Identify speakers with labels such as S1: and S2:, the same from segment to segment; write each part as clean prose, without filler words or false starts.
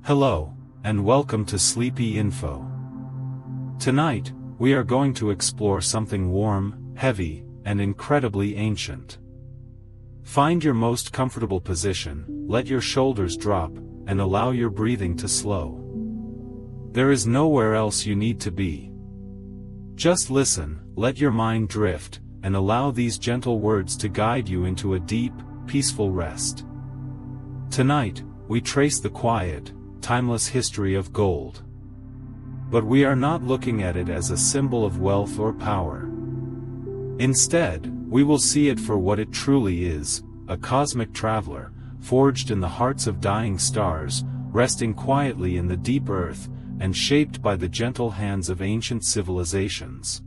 S1: Hello, and welcome to Sleepy Info. Tonight, we are going to explore something warm, heavy, and incredibly ancient. Find your most comfortable position, let your shoulders drop, and allow your breathing to slow. There is nowhere else you need to be. Just listen, let your mind drift, and allow these gentle words to guide you into a deep, peaceful rest. Tonight, we trace the quiet, timeless history of gold. But we are not looking at it as a symbol of wealth or power. Instead, we will see it for what it truly is, a cosmic traveler, forged in the hearts of dying stars, resting quietly in the deep earth, and shaped by the gentle hands of ancient civilizations.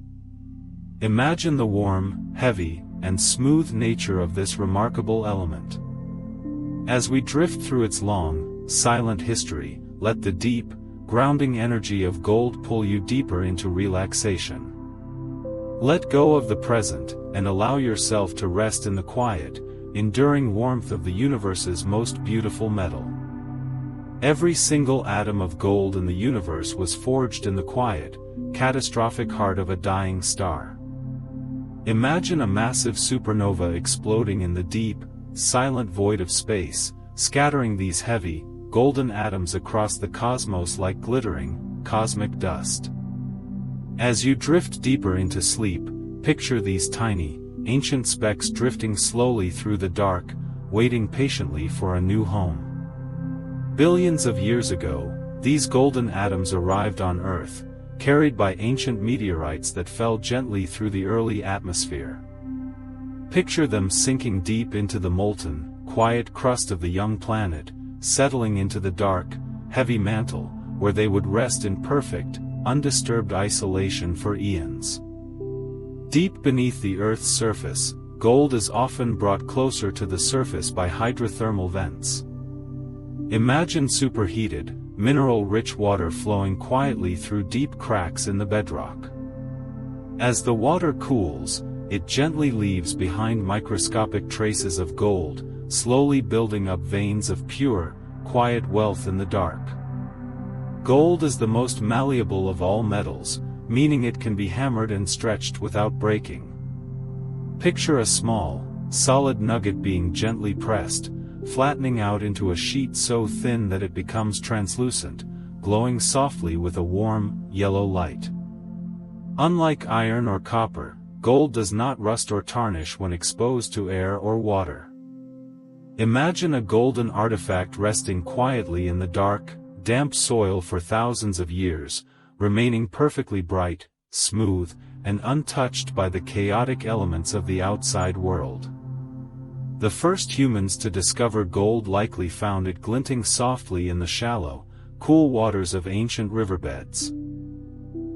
S1: Imagine the warm, heavy, and smooth nature of this remarkable element. As we drift through its long, silent history, let the deep, grounding energy of gold pull you deeper into relaxation. Let go of the present, and allow yourself to rest in the quiet, enduring warmth of the universe's most beautiful metal. Every single atom of gold in the universe was forged in the quiet, catastrophic heart of a dying star. Imagine a massive supernova exploding in the deep, silent void of space, scattering these heavy, golden atoms across the cosmos like glittering, cosmic dust. As you drift deeper into sleep, picture these tiny, ancient specks drifting slowly through the dark, waiting patiently for a new home. Billions of years ago, these golden atoms arrived on Earth, carried by ancient meteorites that fell gently through the early atmosphere. Picture them sinking deep into the molten, quiet crust of the young planet, settling into the dark, heavy mantle, where they would rest in perfect, undisturbed isolation for eons. Deep beneath the Earth's surface, gold is often brought closer to the surface by hydrothermal vents. Imagine superheated, mineral-rich water flowing quietly through deep cracks in the bedrock. As the water cools, it gently leaves behind microscopic traces of gold, slowly building up veins of pure, quiet wealth in the dark. Gold is the most malleable of all metals, meaning it can be hammered and stretched without breaking. Picture a small, solid nugget being gently pressed, flattening out into a sheet so thin that it becomes translucent, glowing softly with a warm, yellow light. Unlike iron or copper, gold does not rust or tarnish when exposed to air or water. Imagine a golden artifact resting quietly in the dark, damp soil for thousands of years, remaining perfectly bright, smooth, and untouched by the chaotic elements of the outside world. The first humans to discover gold likely found it glinting softly in the shallow, cool waters of ancient riverbeds.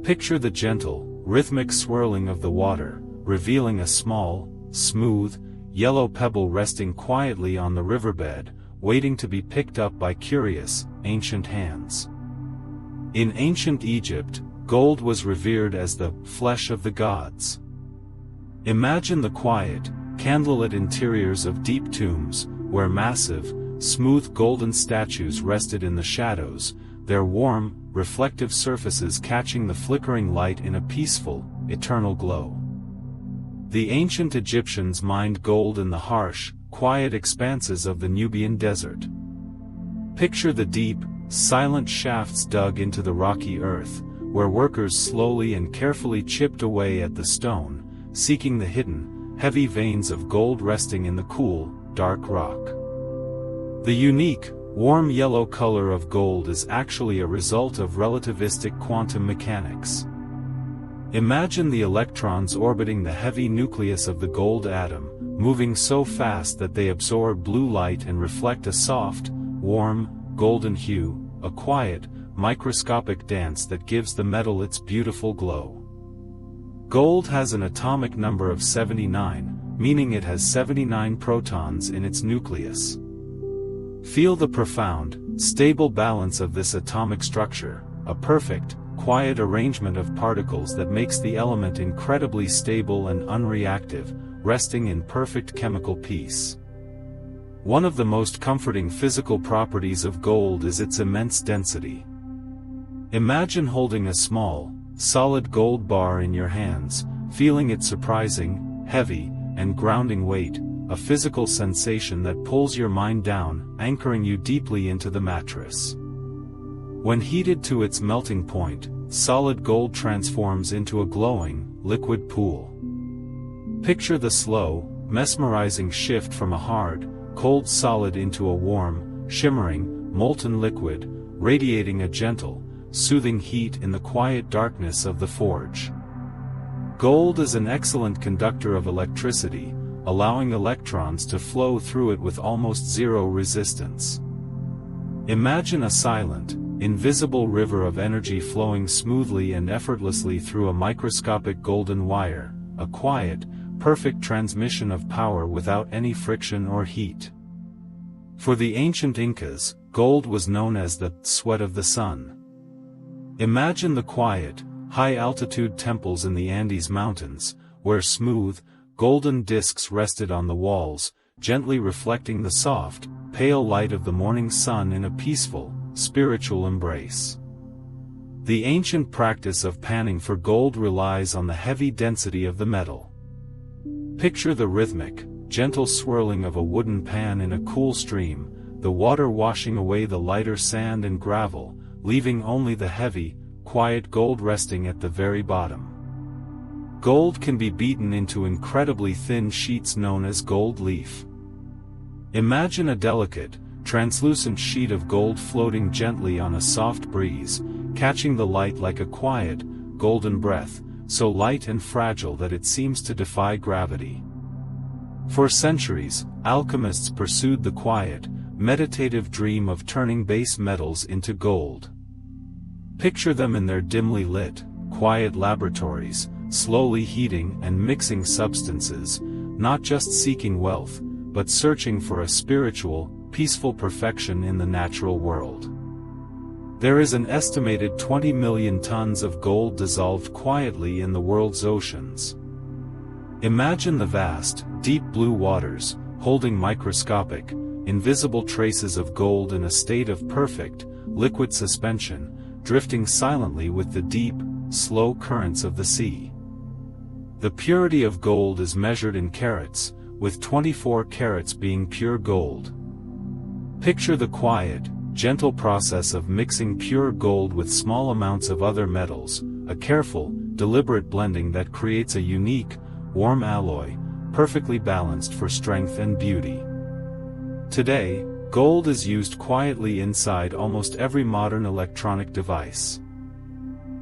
S1: Picture the gentle, rhythmic swirling of the water, revealing a small, smooth, yellow pebble resting quietly on the riverbed, waiting to be picked up by curious, ancient hands. In ancient Egypt, gold was revered as the flesh of the gods. Imagine the quiet, candlelit interiors of deep tombs, where massive, smooth golden statues rested in the shadows, their warm, reflective surfaces catching the flickering light in a peaceful, eternal glow. The ancient Egyptians mined gold in the harsh, quiet expanses of the Nubian desert. Picture the deep, silent shafts dug into the rocky earth, where workers slowly and carefully chipped away at the stone, seeking the hidden, heavy veins of gold resting in the cool, dark rock. The unique, warm yellow color of gold is actually a result of relativistic quantum mechanics. Imagine the electrons orbiting the heavy nucleus of the gold atom, moving so fast that they absorb blue light and reflect a soft, warm, golden hue, a quiet, microscopic dance that gives the metal its beautiful glow. Gold has an atomic number of 79, meaning it has 79 protons in its nucleus. Feel the profound, stable balance of this atomic structure, a perfect, quiet arrangement of particles that makes the element incredibly stable and unreactive, resting in perfect chemical peace. One of the most comforting physical properties of gold is its immense density. Imagine holding a small, solid gold bar in your hands, feeling its surprising, heavy, and grounding weight, a physical sensation that pulls your mind down, anchoring you deeply into the mattress. When heated to its melting point, solid gold transforms into a glowing, liquid pool. Picture the slow, mesmerizing shift from a hard, cold solid into a warm, shimmering, molten liquid, radiating a gentle, soothing heat in the quiet darkness of the forge. Gold is an excellent conductor of electricity, allowing electrons to flow through it with almost zero resistance. Imagine a silent, invisible river of energy flowing smoothly and effortlessly through a microscopic golden wire, a quiet, perfect transmission of power without any friction or heat. For the ancient Incas, gold was known as the sweat of the sun. Imagine the quiet, high-altitude temples in the Andes Mountains, where smooth, golden discs rested on the walls, gently reflecting the soft, pale light of the morning sun in a peaceful, spiritual embrace. The ancient practice of panning for gold relies on the heavy density of the metal. Picture the rhythmic, gentle swirling of a wooden pan in a cool stream, the water washing away the lighter sand and gravel, leaving only the heavy, quiet gold resting at the very bottom. Gold can be beaten into incredibly thin sheets known as gold leaf. Imagine a delicate, translucent sheet of gold floating gently on a soft breeze, catching the light like a quiet, golden breath, so light and fragile that it seems to defy gravity. For centuries, alchemists pursued the quiet, meditative dream of turning base metals into gold. Picture them in their dimly lit, quiet laboratories, slowly heating and mixing substances, not just seeking wealth, but searching for a spiritual, peaceful perfection in the natural world. There is an estimated 20 million tons of gold dissolved quietly in the world's oceans. Imagine the vast, deep blue waters, holding microscopic, invisible traces of gold in a state of perfect, liquid suspension, drifting silently with the deep, slow currents of the sea. The purity of gold is measured in carats, with 24 carats being pure gold. Picture the quiet, gentle process of mixing pure gold with small amounts of other metals, a careful, deliberate blending that creates a unique, warm alloy, perfectly balanced for strength and beauty. Today, gold is used quietly inside almost every modern electronic device.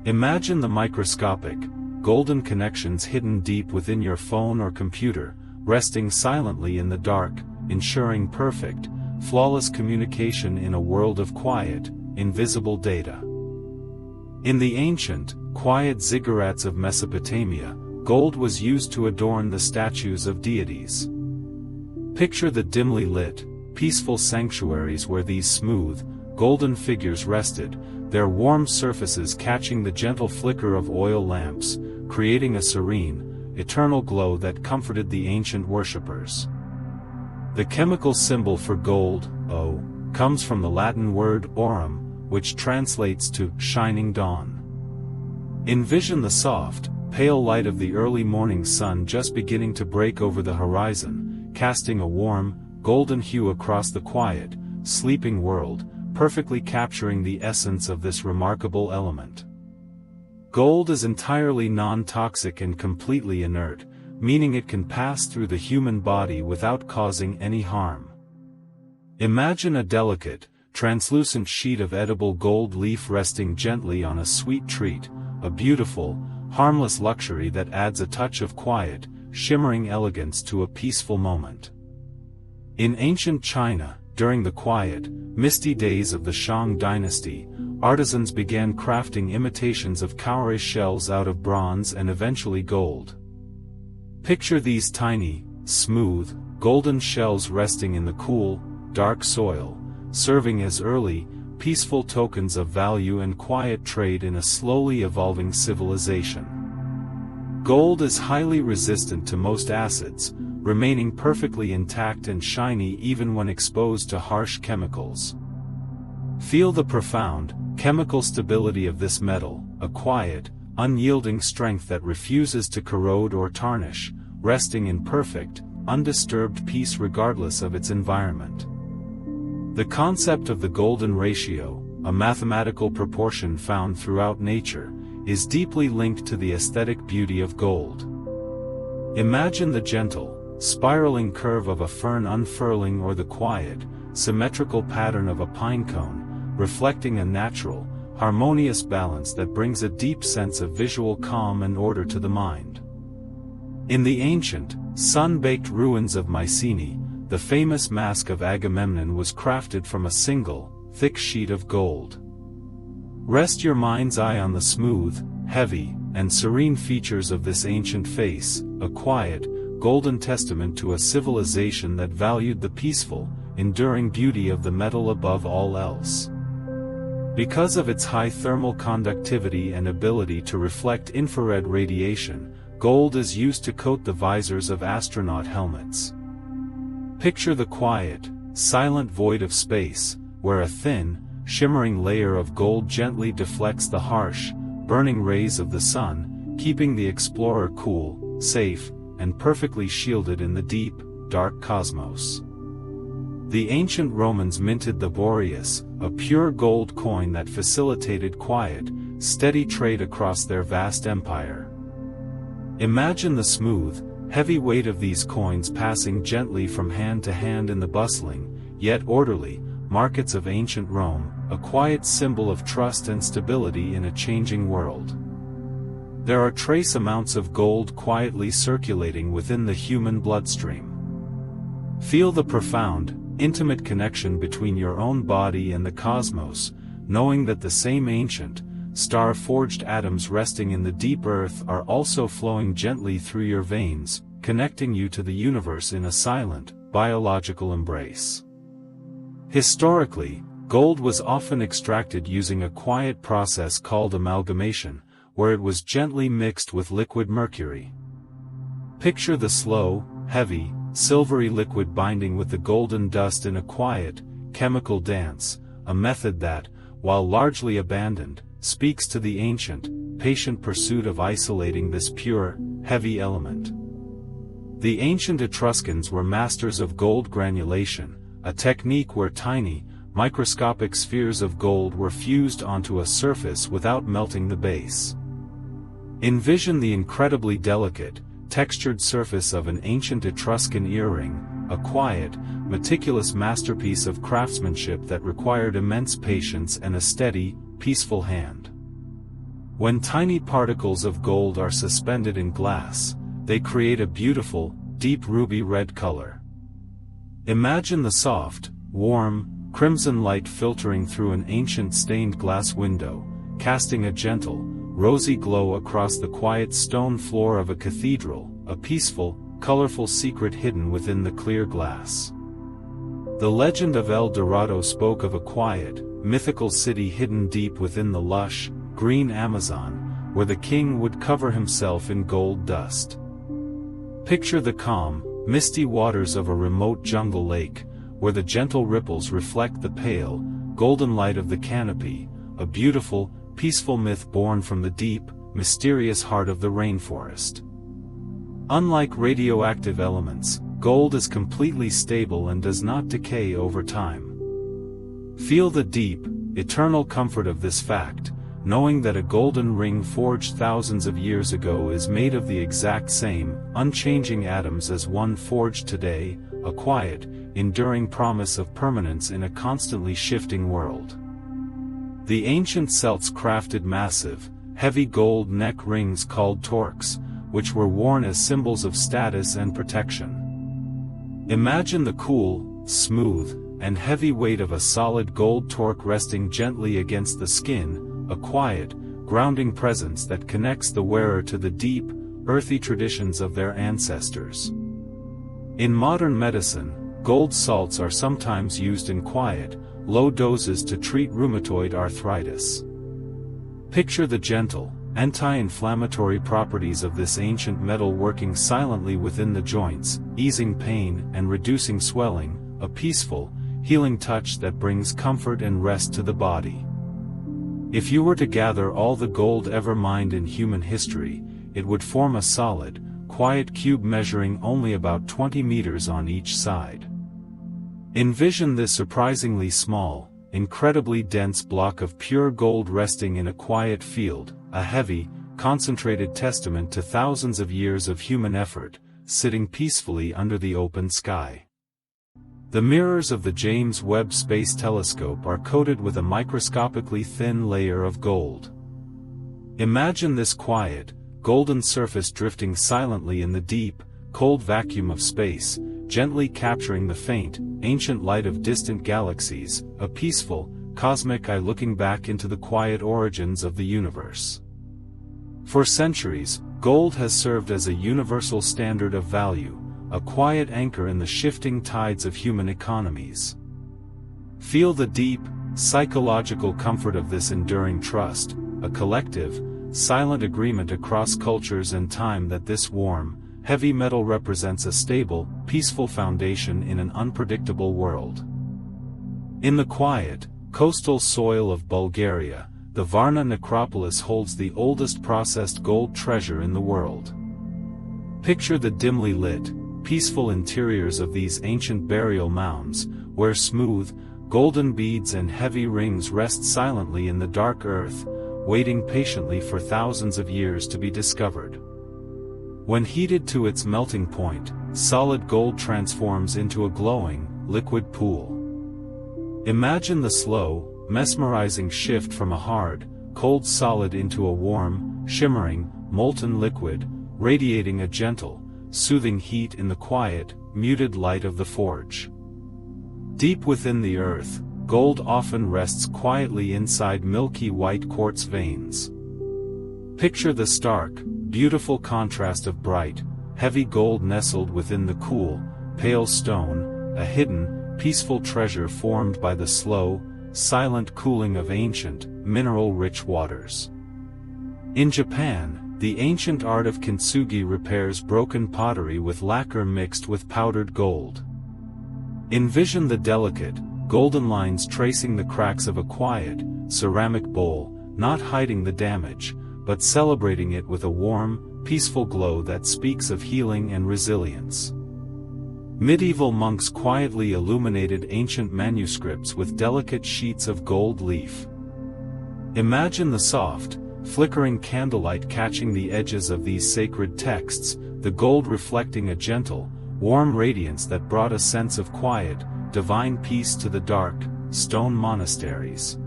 S1: Imagine the microscopic, golden connections hidden deep within your phone or computer, resting silently in the dark, ensuring perfect, flawless communication in a world of quiet, invisible data. In the ancient, quiet ziggurats of Mesopotamia, gold was used to adorn the statues of deities. Picture the dimly lit, peaceful sanctuaries where these smooth, golden figures rested, their warm surfaces catching the gentle flicker of oil lamps, creating a serene, eternal glow that comforted the ancient worshippers. The chemical symbol for gold, O, comes from the Latin word aurum, which translates to shining dawn. Envision the soft, pale light of the early morning sun just beginning to break over the horizon, casting a warm, golden hue across the quiet, sleeping world, perfectly capturing the essence of this remarkable element. Gold is entirely non-toxic and completely inert, meaning it can pass through the human body without causing any harm. Imagine a delicate, translucent sheet of edible gold leaf resting gently on a sweet treat, a beautiful, harmless luxury that adds a touch of quiet, shimmering elegance to a peaceful moment. In ancient China, during the quiet, misty days of the Shang dynasty, artisans began crafting imitations of cowrie shells out of bronze and eventually gold. Picture these tiny, smooth, golden shells resting in the cool, dark soil, serving as early, peaceful tokens of value and quiet trade in a slowly evolving civilization. Gold is highly resistant to most acids, remaining perfectly intact and shiny even when exposed to harsh chemicals. Feel the profound, chemical stability of this metal, a quiet, unyielding strength that refuses to corrode or tarnish, resting in perfect, undisturbed peace regardless of its environment. The concept of the golden ratio, a mathematical proportion found throughout nature, is deeply linked to the aesthetic beauty of gold. Imagine the gentle, spiraling curve of a fern unfurling or the quiet, symmetrical pattern of a pine cone, reflecting a natural, harmonious balance that brings a deep sense of visual calm and order to the mind. In the ancient, sun-baked ruins of Mycenae, the famous mask of Agamemnon was crafted from a single, thick sheet of gold. Rest your mind's eye on the smooth, heavy, and serene features of this ancient face, a quiet, golden testament to a civilization that valued the peaceful, enduring beauty of the metal above all else. Because of its high thermal conductivity and ability to reflect infrared radiation, gold is used to coat the visors of astronaut helmets. Picture the quiet, silent void of space, where a thin, shimmering layer of gold gently deflects the harsh, burning rays of the sun, keeping the explorer cool, safe, and perfectly shielded in the deep, dark cosmos. The ancient Romans minted the Boreas, a pure gold coin that facilitated quiet, steady trade across their vast empire. Imagine the smooth, heavy weight of these coins passing gently from hand to hand in the bustling, yet orderly, markets of ancient Rome, a quiet symbol of trust and stability in a changing world. There are trace amounts of gold quietly circulating within the human bloodstream. Feel the profound, intimate connection between your own body and the cosmos, knowing that the same ancient, star-forged atoms resting in the deep earth are also flowing gently through your veins, connecting you to the universe in a silent, biological embrace. Historically, gold was often extracted using a quiet process called amalgamation, where it was gently mixed with liquid mercury. Picture the slow, heavy, silvery liquid binding with the golden dust in a quiet, chemical dance, a method that, while largely abandoned, speaks to the ancient, patient pursuit of isolating this pure, heavy element. The ancient Etruscans were masters of gold granulation, a technique where tiny, microscopic spheres of gold were fused onto a surface without melting the base. Envision the incredibly delicate, textured surface of an ancient Etruscan earring, a quiet, meticulous masterpiece of craftsmanship that required immense patience and a steady, peaceful hand. When tiny particles of gold are suspended in glass, they create a beautiful, deep ruby red color. Imagine the soft, warm, crimson light filtering through an ancient stained glass window, casting a gentle, rosy glow across the quiet stone floor of a cathedral, a peaceful, colorful secret hidden within the clear glass. The legend of El Dorado spoke of a quiet, mythical city hidden deep within the lush, green Amazon, where the king would cover himself in gold dust. Picture the calm, misty waters of a remote jungle lake, where the gentle ripples reflect the pale, golden light of the canopy, a beautiful, peaceful myth born from the deep, mysterious heart of the rainforest. Unlike radioactive elements, gold is completely stable and does not decay over time. Feel the deep, eternal comfort of this fact, knowing that a golden ring forged thousands of years ago is made of the exact same, unchanging atoms as one forged today, a quiet, enduring promise of permanence in a constantly shifting world. The ancient Celts crafted massive, heavy gold neck rings called torques, which were worn as symbols of status and protection. Imagine the cool, smooth, and heavy weight of a solid gold torque resting gently against the skin, a quiet, grounding presence that connects the wearer to the deep, earthy traditions of their ancestors. In modern medicine, gold salts are sometimes used in quiet, low doses to treat rheumatoid arthritis. Picture the gentle, anti-inflammatory properties of this ancient metal working silently within the joints, easing pain and reducing swelling, a peaceful, healing touch that brings comfort and rest to the body. If you were to gather all the gold ever mined in human history, it would form a solid, quiet cube measuring only about 20 meters on each side. Envision this surprisingly small, incredibly dense block of pure gold resting in a quiet field, a heavy, concentrated testament to thousands of years of human effort, sitting peacefully under the open sky. The mirrors of the James Webb Space Telescope are coated with a microscopically thin layer of gold. Imagine this quiet, golden surface drifting silently in the deep, cold vacuum of space, gently capturing the faint, ancient light of distant galaxies, a peaceful, cosmic eye looking back into the quiet origins of the universe. For centuries, gold has served as a universal standard of value, a quiet anchor in the shifting tides of human economies. Feel the deep, psychological comfort of this enduring trust, a collective, silent agreement across cultures and time that this warm, heavy metal represents a stable, peaceful foundation in an unpredictable world. In the quiet, coastal soil of Bulgaria, the Varna necropolis holds the oldest processed gold treasure in the world. Picture the dimly lit, peaceful interiors of these ancient burial mounds, where smooth, golden beads and heavy rings rest silently in the dark earth, waiting patiently for thousands of years to be discovered. When heated to its melting point, solid gold transforms into a glowing, liquid pool. Imagine the slow, mesmerizing shift from a hard, cold solid into a warm, shimmering, molten liquid, radiating a gentle, soothing heat in the quiet, muted light of the forge. Deep within the earth, gold often rests quietly inside milky white quartz veins. Picture the stark, beautiful contrast of bright, heavy gold nestled within the cool, pale stone, a hidden, peaceful treasure formed by the slow, silent cooling of ancient, mineral-rich waters. In Japan, the ancient art of kintsugi repairs broken pottery with lacquer mixed with powdered gold. Envision the delicate, golden lines tracing the cracks of a quiet, ceramic bowl, not hiding the damage, but celebrating it with a warm, peaceful glow that speaks of healing and resilience. Medieval monks quietly illuminated ancient manuscripts with delicate sheets of gold leaf. Imagine the soft, flickering candlelight catching the edges of these sacred texts, the gold reflecting a gentle, warm radiance that brought a sense of quiet, divine peace to the dark, stone monasteries.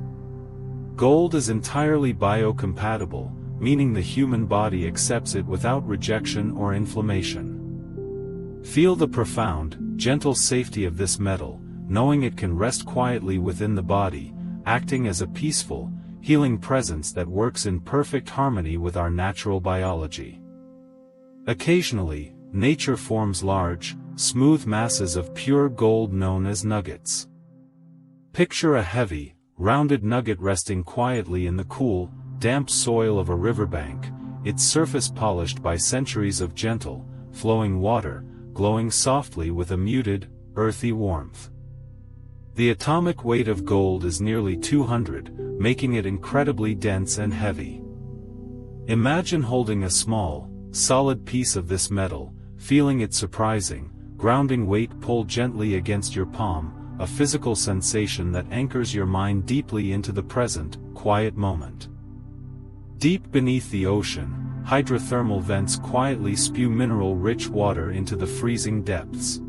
S1: Gold is entirely biocompatible, meaning the human body accepts it without rejection or inflammation. Feel the profound, gentle safety of this metal, knowing it can rest quietly within the body, acting as a peaceful, healing presence that works in perfect harmony with our natural biology. Occasionally, nature forms large, smooth masses of pure gold known as nuggets. Picture a heavy, rounded nugget resting quietly in the cool, damp soil of a riverbank, its surface polished by centuries of gentle, flowing water, glowing softly with a muted, earthy warmth. The atomic weight of gold is nearly 200, making it incredibly dense and heavy. Imagine holding a small, solid piece of this metal, feeling its surprising, grounding weight pull gently against your palm, a physical sensation that anchors your mind deeply into the present, quiet moment. Deep beneath the ocean, hydrothermal vents quietly spew mineral-rich water into the freezing depths.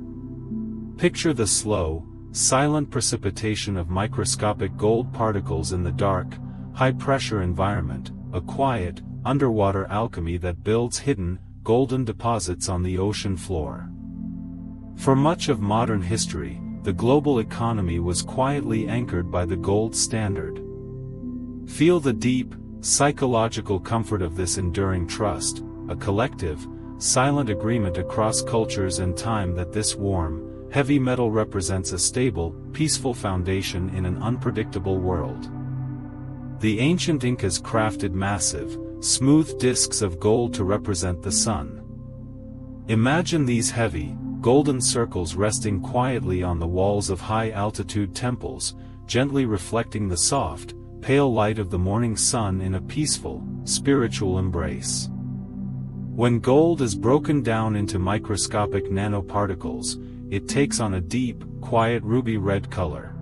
S1: Picture the slow, silent precipitation of microscopic gold particles in the dark, high-pressure environment, a quiet, underwater alchemy that builds hidden, golden deposits on the ocean floor. For much of modern history, the global economy was quietly anchored by the gold standard. Feel the deep, psychological comfort of this enduring trust, a collective, silent agreement across cultures and time that this warm, heavy metal represents a stable, peaceful foundation in an unpredictable world. The ancient Incas crafted massive, smooth discs of gold to represent the sun. Imagine these heavy, golden circles resting quietly on the walls of high-altitude temples, gently reflecting the soft, pale light of the morning sun in a peaceful, spiritual embrace. When gold is broken down into microscopic nanoparticles, it takes on a deep, quiet ruby-red color.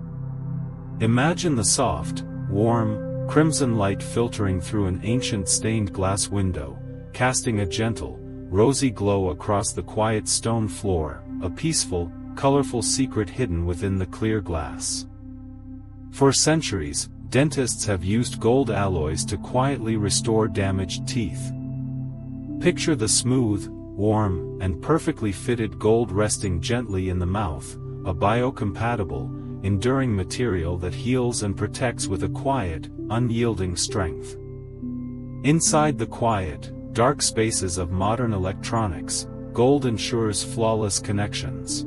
S1: Imagine the soft, warm, crimson light filtering through an ancient stained glass window, casting a gentle, rosy glow across the quiet stone floor, a peaceful, colorful secret hidden within the clear glass. For centuries, dentists have used gold alloys to quietly restore damaged teeth. Picture the smooth, warm, and perfectly fitted gold resting gently in the mouth, a biocompatible, enduring material that heals and protects with a quiet, unyielding strength. Inside the quiet, dark spaces of modern electronics, gold ensures flawless connections.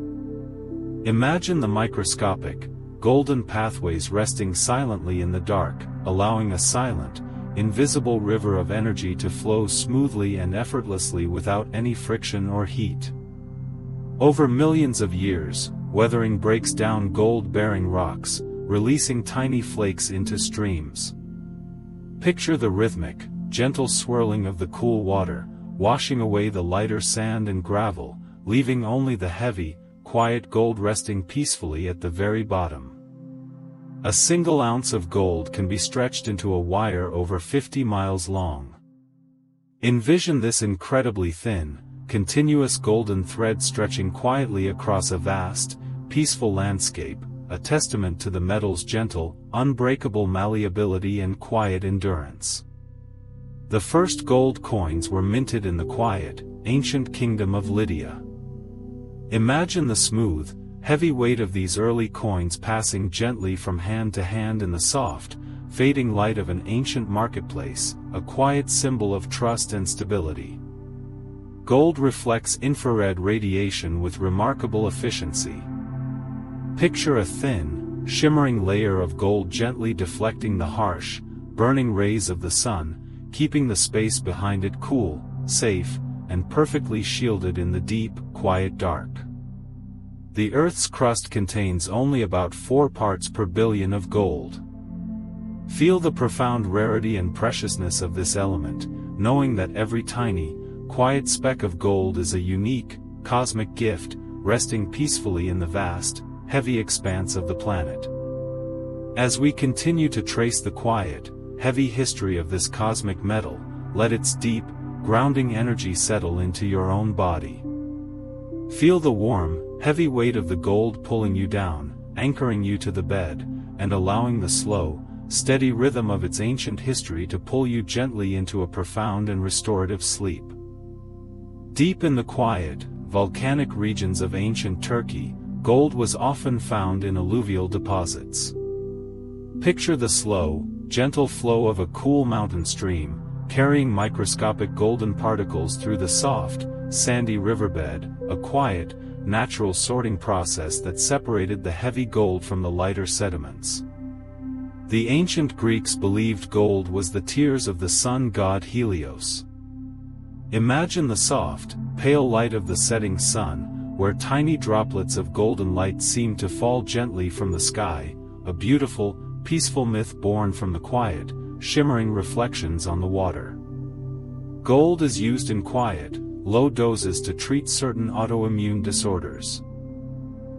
S1: Imagine the microscopic, golden pathways resting silently in the dark, allowing a silent, invisible river of energy to flow smoothly and effortlessly without any friction or heat. Over millions of years, weathering breaks down gold-bearing rocks, releasing tiny flakes into streams. Picture the rhythmic, gentle swirling of the cool water, washing away the lighter sand and gravel, leaving only the heavy, quiet gold resting peacefully at the very bottom. A single ounce of gold can be stretched into a wire over 50 miles long. Envision this incredibly thin, continuous golden thread stretching quietly across a vast, peaceful landscape, a testament to the metal's gentle, unbreakable malleability and quiet endurance. The first gold coins were minted in the quiet, ancient kingdom of Lydia. Imagine the smooth, heavy weight of these early coins passing gently from hand to hand in the soft, fading light of an ancient marketplace, a quiet symbol of trust and stability. Gold reflects infrared radiation with remarkable efficiency. Picture a thin, shimmering layer of gold gently deflecting the harsh, burning rays of the sun, keeping the space behind it cool, safe, and perfectly shielded in the deep, quiet dark. The Earth's crust contains only about 4 parts per billion of gold. Feel the profound rarity and preciousness of this element, knowing that every tiny, quiet speck of gold is a unique, cosmic gift, resting peacefully in the vast, heavy expanse of the planet. As we continue to trace the quiet, heavy history of this cosmic metal, let its deep, grounding energy settle into your own body. Feel the warm, heavy weight of the gold pulling you down, anchoring you to the bed, and allowing the slow, steady rhythm of its ancient history to pull you gently into a profound and restorative sleep. Deep in the quiet, volcanic regions of ancient Turkey, gold was often found in alluvial deposits. Picture the slow, gentle flow of a cool mountain stream, carrying microscopic golden particles through the soft, sandy riverbed, a quiet, natural sorting process that separated the heavy gold from the lighter sediments. The ancient Greeks believed gold was the tears of the sun god Helios. Imagine the soft, pale light of the setting sun, where tiny droplets of golden light seem to fall gently from the sky, a beautiful, peaceful myth born from the quiet, shimmering reflections on the water. Gold is used in quiet, low doses to treat certain autoimmune disorders.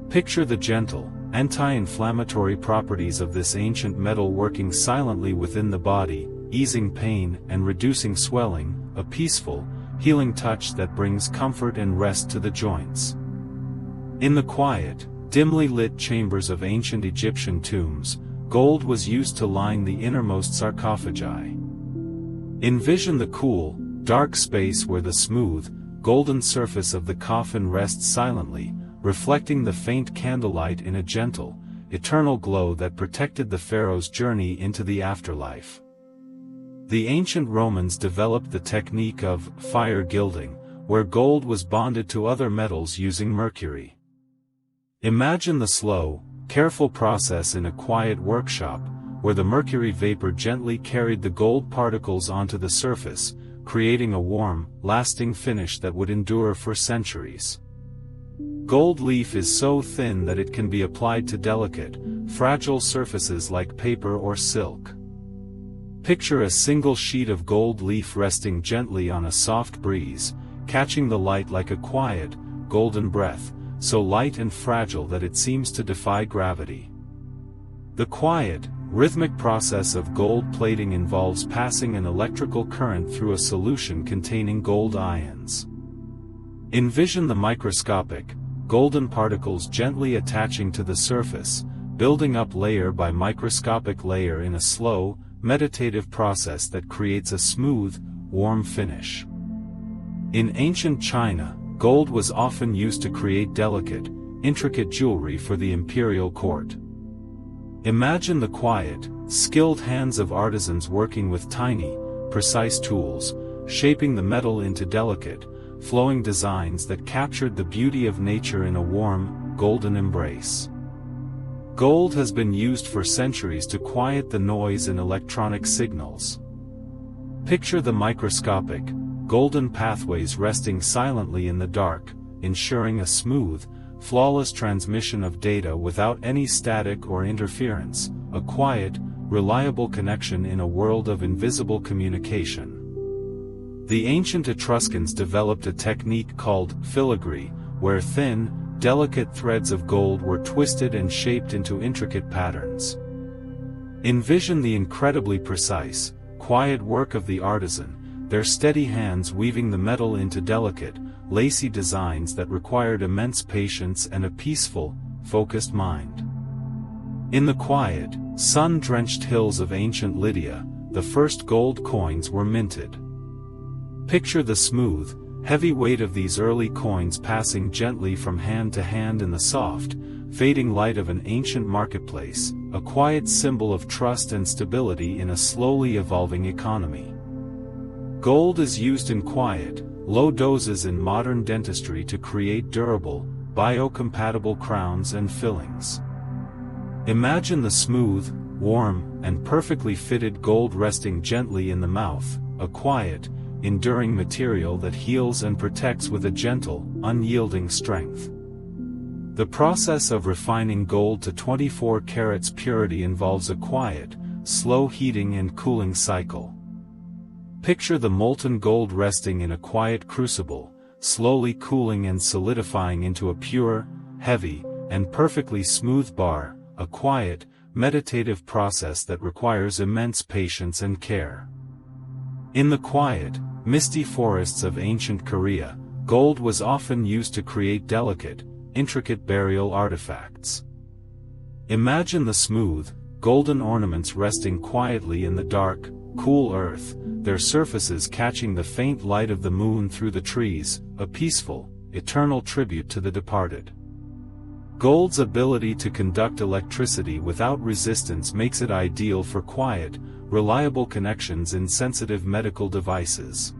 S1: Picture the gentle, anti-inflammatory properties of this ancient metal working silently within the body, easing pain and reducing swelling, a peaceful, healing touch that brings comfort and rest to the joints. In the quiet, dimly lit chambers of ancient Egyptian tombs, gold was used to line the innermost sarcophagi. Envision the cool, dark space where the smooth, golden surface of the coffin rests silently, reflecting the faint candlelight in a gentle, eternal glow that protected the pharaoh's journey into the afterlife. The ancient Romans developed the technique of fire gilding, where gold was bonded to other metals using mercury. Imagine the slow, careful process in a quiet workshop, where the mercury vapor gently carried the gold particles onto the surface, creating a warm, lasting finish that would endure for centuries. Gold leaf is so thin that it can be applied to delicate, fragile surfaces like paper or silk. Picture a single sheet of gold leaf resting gently on a soft breeze, catching the light like a quiet, golden breath, so light and fragile that it seems to defy gravity. The quiet, rhythmic process of gold plating involves passing an electrical current through a solution containing gold ions. Envision the microscopic, golden particles gently attaching to the surface, building up layer by microscopic layer in a slow, meditative process that creates a smooth, warm finish. In ancient China, gold was often used to create delicate, intricate jewelry for the imperial court. Imagine the quiet, skilled hands of artisans working with tiny, precise tools, shaping the metal into delicate, flowing designs that captured the beauty of nature in a warm, golden embrace. Gold has been used for centuries to quiet the noise in electronic signals. Picture the microscopic, golden pathways resting silently in the dark, ensuring a smooth, flawless transmission of data without any static or interference, a quiet, reliable connection in a world of invisible communication. The ancient Etruscans developed a technique called filigree, where thin, delicate threads of gold were twisted and shaped into intricate patterns. Envision the incredibly precise, quiet work of the artisan, their steady hands weaving the metal into delicate, lacy designs that required immense patience and a peaceful, focused mind. In the quiet, sun-drenched hills of ancient Lydia, the first gold coins were minted. Picture the smooth, heavy weight of these early coins passing gently from hand to hand in the soft, fading light of an ancient marketplace, a quiet symbol of trust and stability in a slowly evolving economy. Gold is used in quiet, low doses in modern dentistry to create durable, biocompatible crowns and fillings. Imagine the smooth, warm, and perfectly fitted gold resting gently in the mouth, a quiet, enduring material that heals and protects with a gentle, unyielding strength. The process of refining gold to 24 carats purity involves a quiet, slow heating and cooling cycle. Picture the molten gold resting in a quiet crucible, slowly cooling and solidifying into a pure, heavy, and perfectly smooth bar, a quiet, meditative process that requires immense patience and care. In the quiet, misty forests of ancient Korea, gold was often used to create delicate, intricate burial artifacts. Imagine the smooth, golden ornaments resting quietly in the dark, cool earth, their surfaces catching the faint light of the moon through the trees, a peaceful, eternal tribute to the departed. Gold's ability to conduct electricity without resistance makes it ideal for quiet, reliable connections in sensitive medical devices.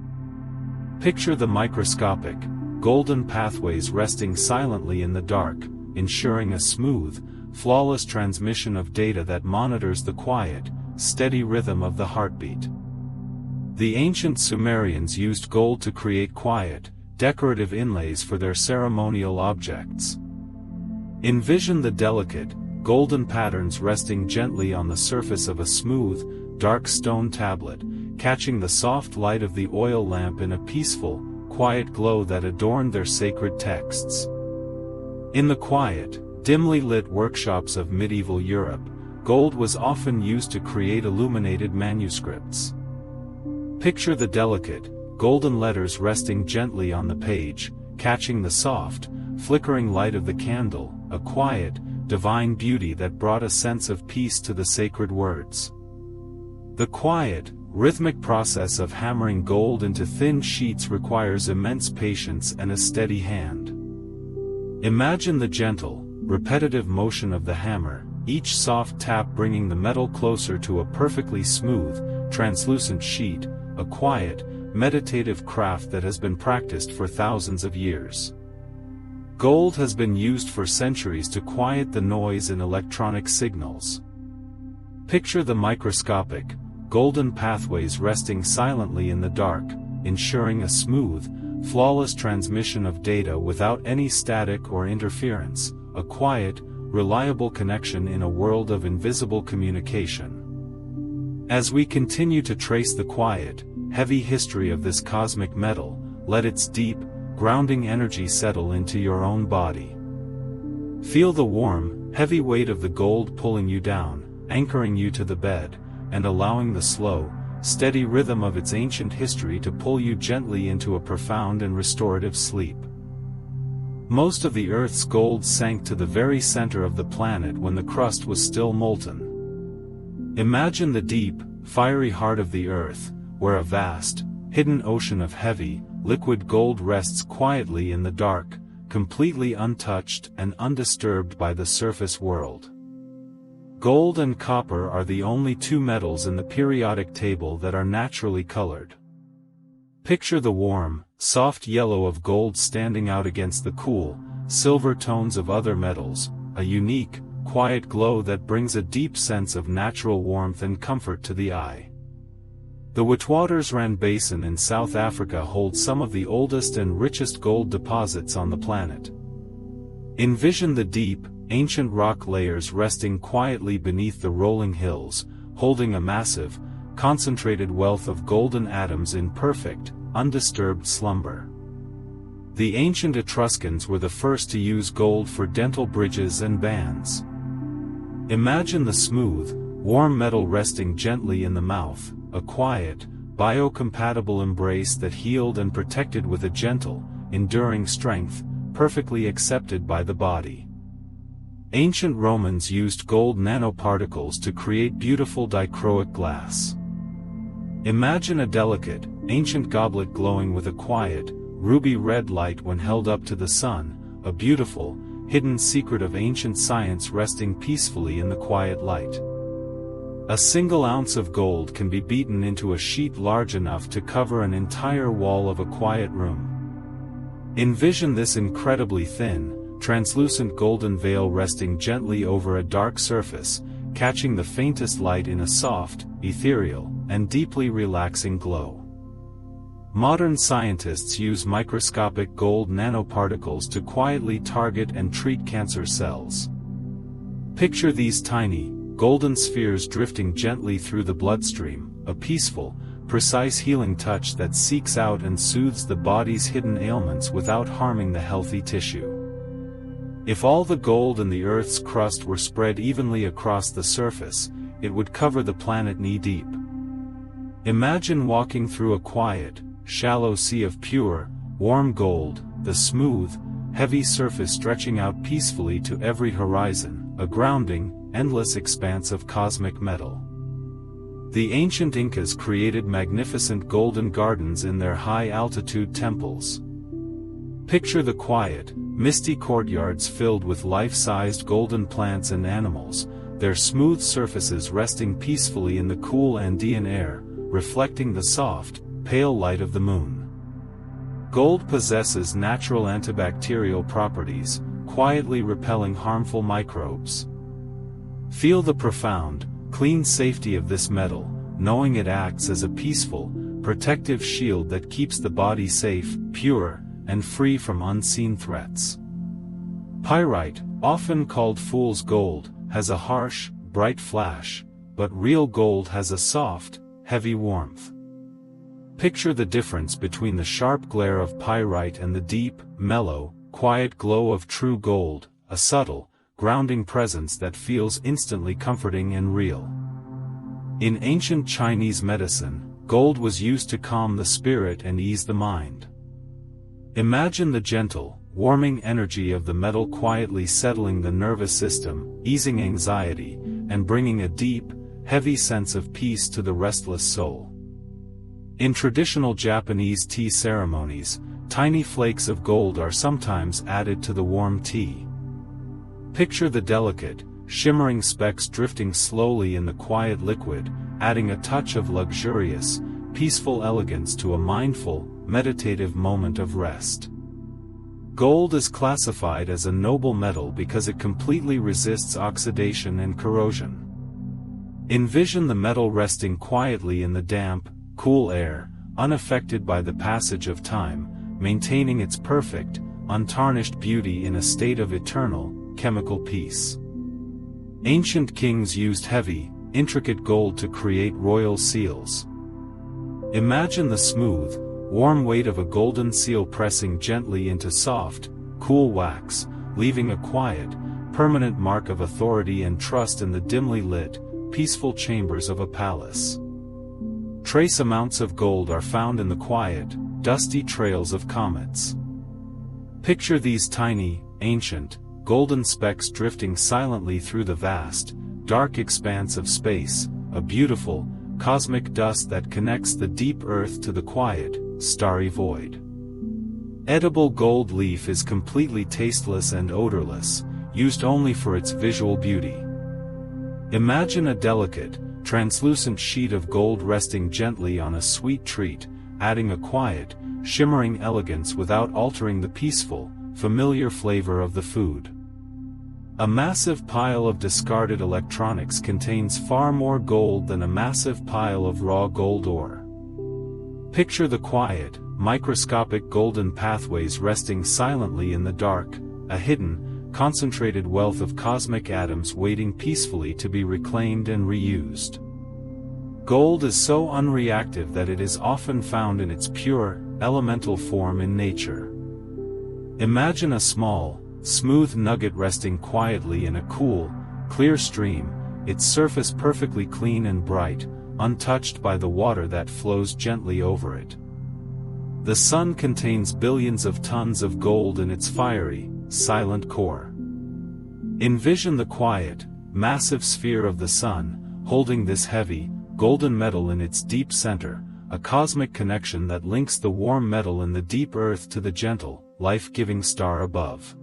S1: Picture the microscopic, golden pathways resting silently in the dark, ensuring a smooth, flawless transmission of data that monitors the quiet, steady rhythm of the heartbeat. The ancient Sumerians used gold to create quiet, decorative inlays for their ceremonial objects. Envision the delicate, golden patterns resting gently on the surface of a smooth, dark stone tablet, catching the soft light of the oil lamp in a peaceful, quiet glow that adorned their sacred texts. In the quiet, dimly lit workshops of medieval Europe, gold was often used to create illuminated manuscripts. Picture the delicate, golden letters resting gently on the page, catching the soft, flickering light of the candle, a quiet, divine beauty that brought a sense of peace to the sacred words. The quiet, rhythmic process of hammering gold into thin sheets requires immense patience and a steady hand. Imagine the gentle, repetitive motion of the hammer, each soft tap bringing the metal closer to a perfectly smooth, translucent sheet, a quiet, meditative craft that has been practiced for thousands of years. Gold has been used for centuries to quiet the noise in electronic signals. Picture the microscopic, golden pathways resting silently in the dark, ensuring a smooth, flawless transmission of data without any static or interference, a quiet, reliable connection in a world of invisible communication. As we continue to trace the quiet, heavy history of this cosmic metal, let its deep, grounding energy settle into your own body. Feel the warm, heavy weight of the gold pulling you down, anchoring you to the bed, and allowing the slow, steady rhythm of its ancient history to pull you gently into a profound and restorative sleep. Most of the Earth's gold sank to the very center of the planet when the crust was still molten. Imagine the deep, fiery heart of the Earth, where a vast, hidden ocean of heavy, liquid gold rests quietly in the dark, completely untouched and undisturbed by the surface world. Gold and copper are the only two metals in the periodic table that are naturally colored. Picture the warm, soft yellow of gold standing out against the cool, silver tones of other metals, a unique, quiet glow that brings a deep sense of natural warmth and comfort to the eye. The Witwatersrand Basin in South Africa holds some of the oldest and richest gold deposits on the planet. Envision the deep, ancient rock layers resting quietly beneath the rolling hills, holding a massive, concentrated wealth of golden atoms in perfect, undisturbed slumber. The ancient Etruscans were the first to use gold for dental bridges and bands. Imagine the smooth, warm metal resting gently in the mouth, a quiet, biocompatible embrace that healed and protected with a gentle, enduring strength, perfectly accepted by the body. Ancient Romans used gold nanoparticles to create beautiful dichroic glass. Imagine a delicate, ancient goblet glowing with a quiet, ruby-red light when held up to the sun, a beautiful, hidden secret of ancient science resting peacefully in the quiet light. A single ounce of gold can be beaten into a sheet large enough to cover an entire wall of a quiet room. Envision this incredibly thin, translucent golden veil resting gently over a dark surface, catching the faintest light in a soft, ethereal, and deeply relaxing glow. Modern scientists use microscopic gold nanoparticles to quietly target and treat cancer cells. Picture these tiny, golden spheres drifting gently through the bloodstream, a peaceful, precise healing touch that seeks out and soothes the body's hidden ailments without harming the healthy tissue. If all the gold in the Earth's crust were spread evenly across the surface, it would cover the planet knee-deep. Imagine walking through a quiet, shallow sea of pure, warm gold, the smooth, heavy surface stretching out peacefully to every horizon, a grounding, endless expanse of cosmic metal. The ancient Incas created magnificent golden gardens in their high-altitude temples. Picture the quiet, misty courtyards filled with life-sized golden plants and animals, their smooth surfaces resting peacefully in the cool Andean air, reflecting the soft, pale light of the moon. Gold possesses natural antibacterial properties, quietly repelling harmful microbes. Feel the profound, clean safety of this metal, knowing it acts as a peaceful, protective shield that keeps the body safe, pure, and free from unseen threats. Pyrite, often called fool's gold, has a harsh, bright flash, but real gold has a soft, heavy warmth. Picture the difference between the sharp glare of pyrite and the deep, mellow, quiet glow of true gold, a subtle, grounding presence that feels instantly comforting and real. In ancient Chinese medicine, gold was used to calm the spirit and ease the mind. Imagine the gentle, warming energy of the metal quietly settling the nervous system, easing anxiety, and bringing a deep, heavy sense of peace to the restless soul. In traditional Japanese tea ceremonies, tiny flakes of gold are sometimes added to the warm tea. Picture the delicate, shimmering specks drifting slowly in the quiet liquid, adding a touch of luxurious, peaceful elegance to a mindful, meditative moment of rest. Gold is classified as a noble metal because it completely resists oxidation and corrosion. Envision the metal resting quietly in the damp, cool air, unaffected by the passage of time, maintaining its perfect, untarnished beauty in a state of eternal, chemical peace. Ancient kings used heavy, intricate gold to create royal seals. Imagine the smooth, warm weight of a golden seal pressing gently into soft, cool wax, leaving a quiet, permanent mark of authority and trust in the dimly lit, peaceful chambers of a palace. Trace amounts of gold are found in the quiet, dusty trails of comets. Picture these tiny, ancient, golden specks drifting silently through the vast, dark expanse of space, a beautiful, cosmic dust that connects the deep earth to the quiet, starry void. Edible gold leaf is completely tasteless and odorless, used only for its visual beauty. Imagine a delicate, translucent sheet of gold resting gently on a sweet treat, adding a quiet, shimmering elegance without altering the peaceful, familiar flavor of the food. A massive pile of discarded electronics contains far more gold than a massive pile of raw gold ore. Picture the quiet, microscopic golden pathways resting silently in the dark, a hidden, concentrated wealth of cosmic atoms waiting peacefully to be reclaimed and reused. Gold is so unreactive that it is often found in its pure, elemental form in nature. Imagine a small, smooth nugget resting quietly in a cool, clear stream, its surface perfectly clean and bright, untouched by the water that flows gently over it. The sun contains billions of tons of gold in its fiery, silent core. Envision the quiet, massive sphere of the sun, holding this heavy, golden metal in its deep center, a cosmic connection that links the warm metal in the deep earth to the gentle, life-giving star above.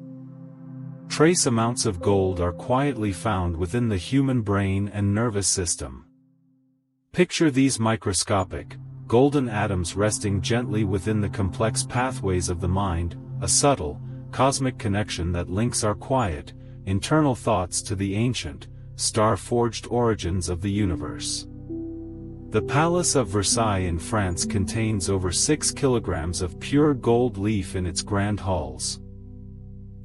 S1: Trace amounts of gold are quietly found within the human brain and nervous system. Picture these microscopic, golden atoms resting gently within the complex pathways of the mind, a subtle, cosmic connection that links our quiet, internal thoughts to the ancient, star-forged origins of the universe. The Palace of Versailles in France contains over 6 kilograms of pure gold leaf in its grand halls.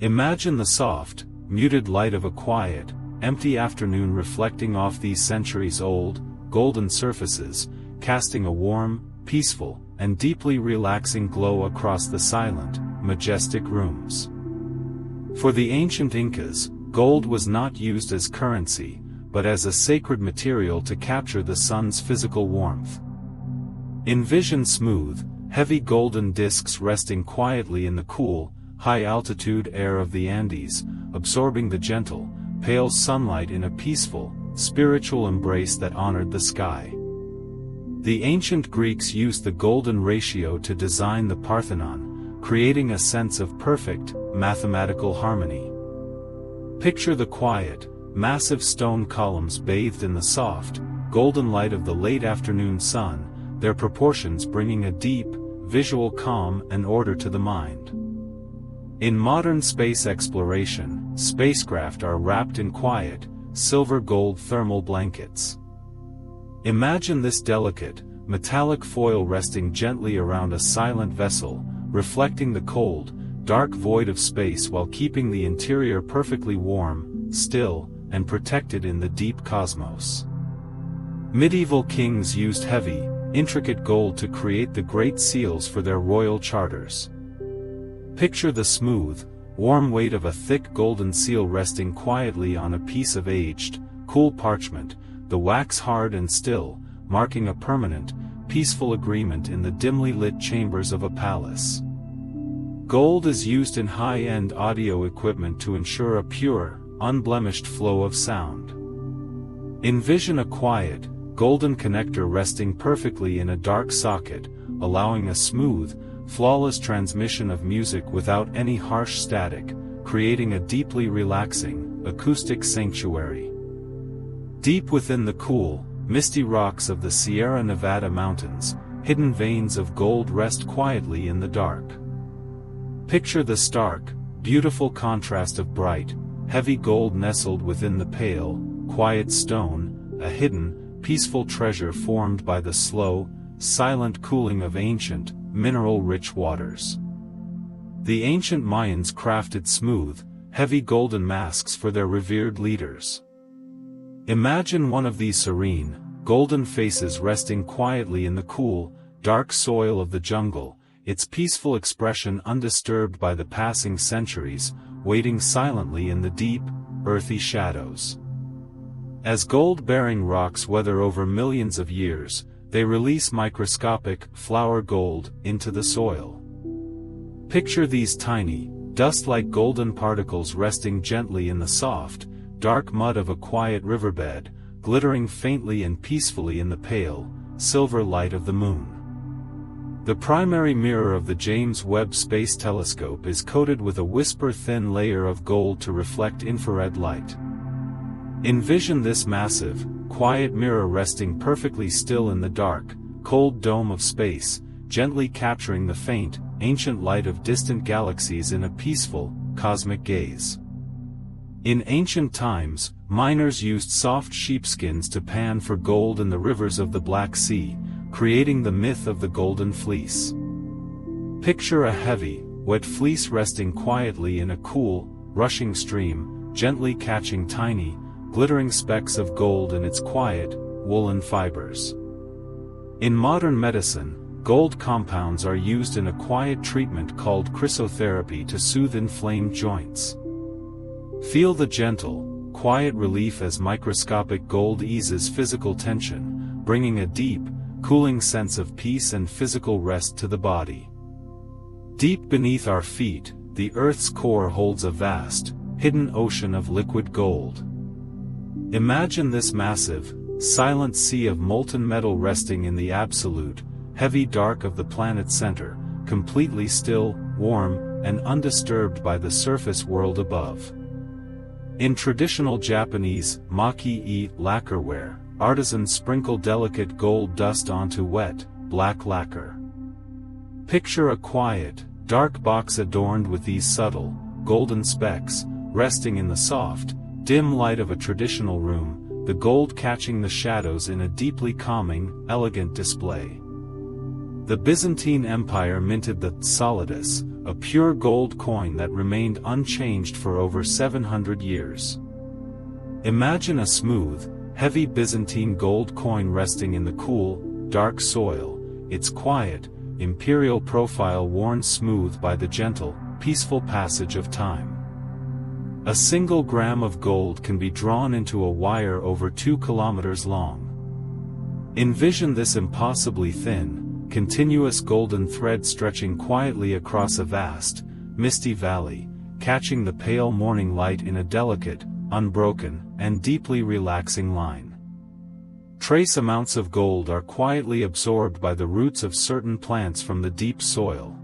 S1: Imagine the soft, muted light of a quiet, empty afternoon reflecting off these centuries-old, golden surfaces, casting a warm, peaceful, and deeply relaxing glow across the silent, majestic rooms. For the ancient Incas, gold was not used as currency, but as a sacred material to capture the sun's physical warmth. Envision smooth, heavy golden discs resting quietly in the cool, high-altitude air of the Andes, absorbing the gentle, pale sunlight in a peaceful, spiritual embrace that honored the sky. The ancient Greeks used the golden ratio to design the Parthenon, creating a sense of perfect, mathematical harmony. Picture the quiet, massive stone columns bathed in the soft, golden light of the late afternoon sun, their proportions bringing a deep, visual calm and order to the mind. In modern space exploration, spacecraft are wrapped in quiet, silver-gold thermal blankets. Imagine this delicate, metallic foil resting gently around a silent vessel, reflecting the cold, dark void of space while keeping the interior perfectly warm, still, and protected in the deep cosmos. Medieval kings used heavy, intricate gold to create the great seals for their royal charters. Picture the smooth, warm weight of a thick golden seal resting quietly on a piece of aged, cool parchment, the wax hard and still, marking a permanent, peaceful agreement in the dimly lit chambers of a palace. Gold is used in high-end audio equipment to ensure a pure, unblemished flow of sound. Envision a quiet, golden connector resting perfectly in a dark socket, allowing a smooth, flawless transmission of music without any harsh static, creating a deeply relaxing, acoustic sanctuary. Deep within the cool, misty rocks of the Sierra Nevada mountains, hidden veins of gold rest quietly in the dark. Picture the stark, beautiful contrast of bright, heavy gold nestled within the pale, quiet stone, a hidden, peaceful treasure formed by the slow, silent cooling of ancient, mineral-rich waters. The ancient Mayans crafted smooth, heavy golden masks for their revered leaders. Imagine one of these serene, golden faces resting quietly in the cool, dark soil of the jungle, its peaceful expression undisturbed by the passing centuries, waiting silently in the deep, earthy shadows. As gold-bearing rocks weather over millions of years, they release microscopic, flower gold, into the soil. Picture these tiny, dust-like golden particles resting gently in the soft, dark mud of a quiet riverbed, glittering faintly and peacefully in the pale, silver light of the moon. The primary mirror of the James Webb Space Telescope is coated with a whisper-thin layer of gold to reflect infrared light. Envision this massive, quiet mirror resting perfectly still in the dark, cold dome of space, gently capturing the faint, ancient light of distant galaxies in a peaceful, cosmic gaze. In ancient times, miners used soft sheepskins to pan for gold in the rivers of the Black Sea, creating the myth of the Golden Fleece. Picture a heavy, wet fleece resting quietly in a cool, rushing stream, gently catching tiny, glittering specks of gold in its quiet, woolen fibers. In modern medicine, gold compounds are used in a quiet treatment called chrysotherapy to soothe inflamed joints. Feel the gentle, quiet relief as microscopic gold eases physical tension, bringing a deep, cooling sense of peace and physical rest to the body. Deep beneath our feet, the Earth's core holds a vast, hidden ocean of liquid gold. Imagine this massive, silent sea of molten metal resting in the absolute, heavy dark of the planet's center, completely still, warm, and undisturbed by the surface world above. In traditional Japanese maki-e lacquerware, artisans sprinkle delicate gold dust onto wet, black lacquer. Picture a quiet, dark box adorned with these subtle, golden specks, resting in the soft, dim light of a traditional room, the gold catching the shadows in a deeply calming, elegant display. The Byzantine Empire minted the solidus, a pure gold coin that remained unchanged for over 700 years. Imagine a smooth, heavy Byzantine gold coin resting in the cool, dark soil, its quiet, imperial profile worn smooth by the gentle, peaceful passage of time. A single gram of gold can be drawn into a wire over 2 kilometers long. Envision this impossibly thin, continuous golden thread stretching quietly across a vast, misty valley, catching the pale morning light in a delicate, unbroken, and deeply relaxing line. Trace amounts of gold are quietly absorbed by the roots of certain plants from the deep soil.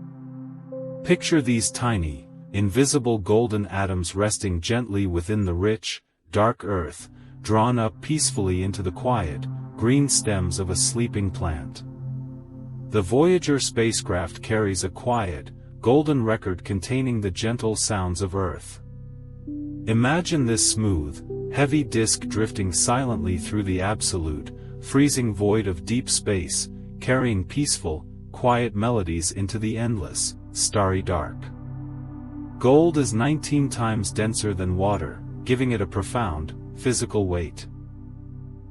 S1: Picture these tiny, invisible golden atoms resting gently within the rich, dark earth, drawn up peacefully into the quiet, green stems of a sleeping plant. The Voyager spacecraft carries a quiet, golden record containing the gentle sounds of Earth. Imagine this smooth, heavy disk drifting silently through the absolute, freezing void of deep space, carrying peaceful, quiet melodies into the endless, starry dark. Gold is 19 times denser than water, giving it a profound, physical weight.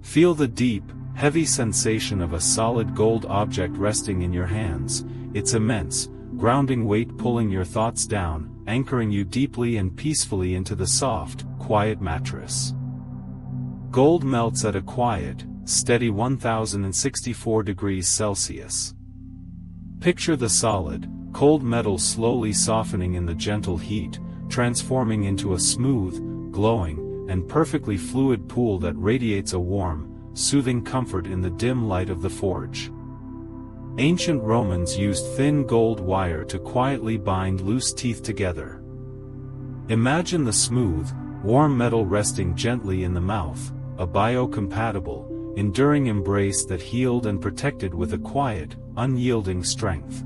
S1: Feel the deep, heavy sensation of a solid gold object resting in your hands, its immense, grounding weight pulling your thoughts down, anchoring you deeply and peacefully into the soft, quiet mattress. Gold melts at a quiet, steady 1064 degrees Celsius. Picture the solid, cold metal slowly softening in the gentle heat, transforming into a smooth, glowing, and perfectly fluid pool that radiates a warm, soothing comfort in the dim light of the forge. Ancient Romans used thin gold wire to quietly bind loose teeth together. Imagine the smooth, warm metal resting gently in the mouth, a biocompatible, enduring embrace that healed and protected with a quiet, unyielding strength.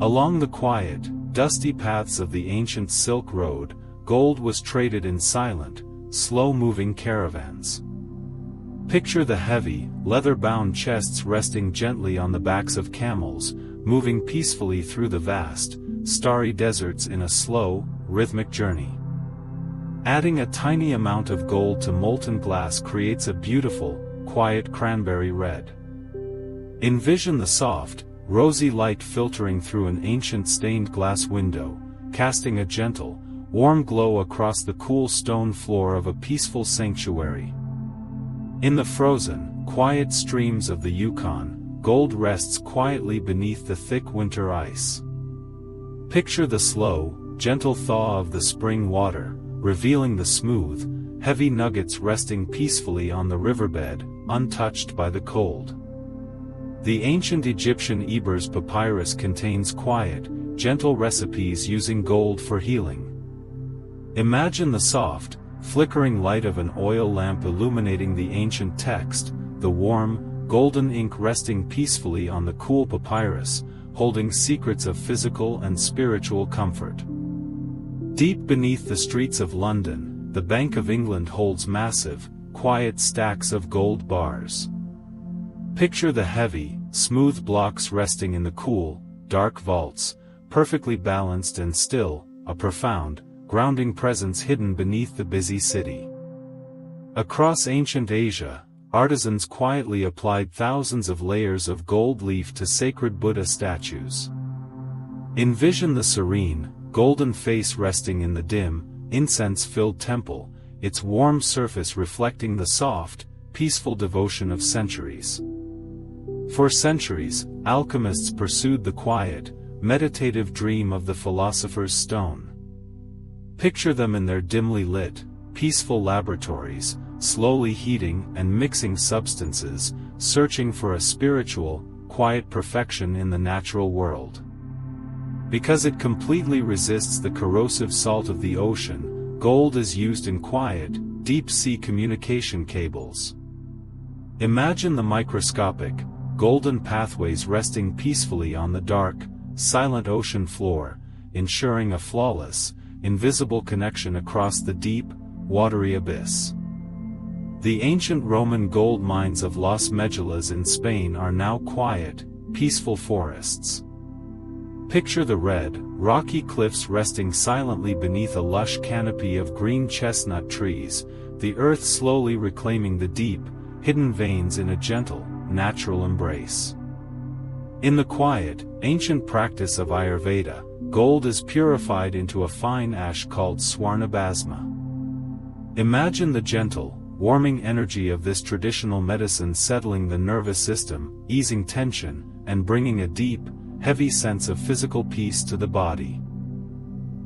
S1: Along the quiet, dusty paths of the ancient Silk Road, gold was traded in silent, slow-moving caravans. Picture the heavy, leather-bound chests resting gently on the backs of camels, moving peacefully through the vast, starry deserts in a slow, rhythmic journey. Adding a tiny amount of gold to molten glass creates a beautiful, quiet cranberry red. Envision the soft, rosy light filtering through an ancient stained glass window, casting a gentle, warm glow across the cool stone floor of a peaceful sanctuary. In the frozen, quiet streams of the Yukon, gold rests quietly beneath the thick winter ice. Picture the slow, gentle thaw of the spring water, revealing the smooth, heavy nuggets resting peacefully on the riverbed, untouched by the cold. The ancient Egyptian Ebers papyrus contains quiet, gentle recipes using gold for healing. Imagine the soft, flickering light of an oil lamp illuminating the ancient text, the warm, golden ink resting peacefully on the cool papyrus, holding secrets of physical and spiritual comfort. Deep beneath the streets of London, the Bank of England holds massive, quiet stacks of gold bars. Picture the heavy, smooth blocks resting in the cool, dark vaults, perfectly balanced and still, a profound, grounding presence hidden beneath the busy city. Across ancient Asia, artisans quietly applied thousands of layers of gold leaf to sacred Buddha statues. Envision the serene, golden face resting in the dim, incense-filled temple, its warm surface reflecting the soft, peaceful devotion of centuries. For centuries, alchemists pursued the quiet, meditative dream of the philosopher's stone. Picture them in their dimly lit, peaceful laboratories, slowly heating and mixing substances, searching for a spiritual, quiet perfection in the natural world. Because it completely resists the corrosive salt of the ocean, gold is used in quiet, deep-sea communication cables. Imagine the microscopic, golden pathways resting peacefully on the dark, silent ocean floor, ensuring a flawless, invisible connection across the deep, watery abyss. The ancient Roman gold mines of Las Medulas in Spain are now quiet, peaceful forests. Picture the red, rocky cliffs resting silently beneath a lush canopy of green chestnut trees, the earth slowly reclaiming the deep, hidden veins in a gentle, natural embrace. In the quiet, ancient practice of Ayurveda, gold is purified into a fine ash called swarnabhasma. Imagine the gentle, warming energy of this traditional medicine settling the nervous system, easing tension, and bringing a deep, heavy sense of physical peace to the body.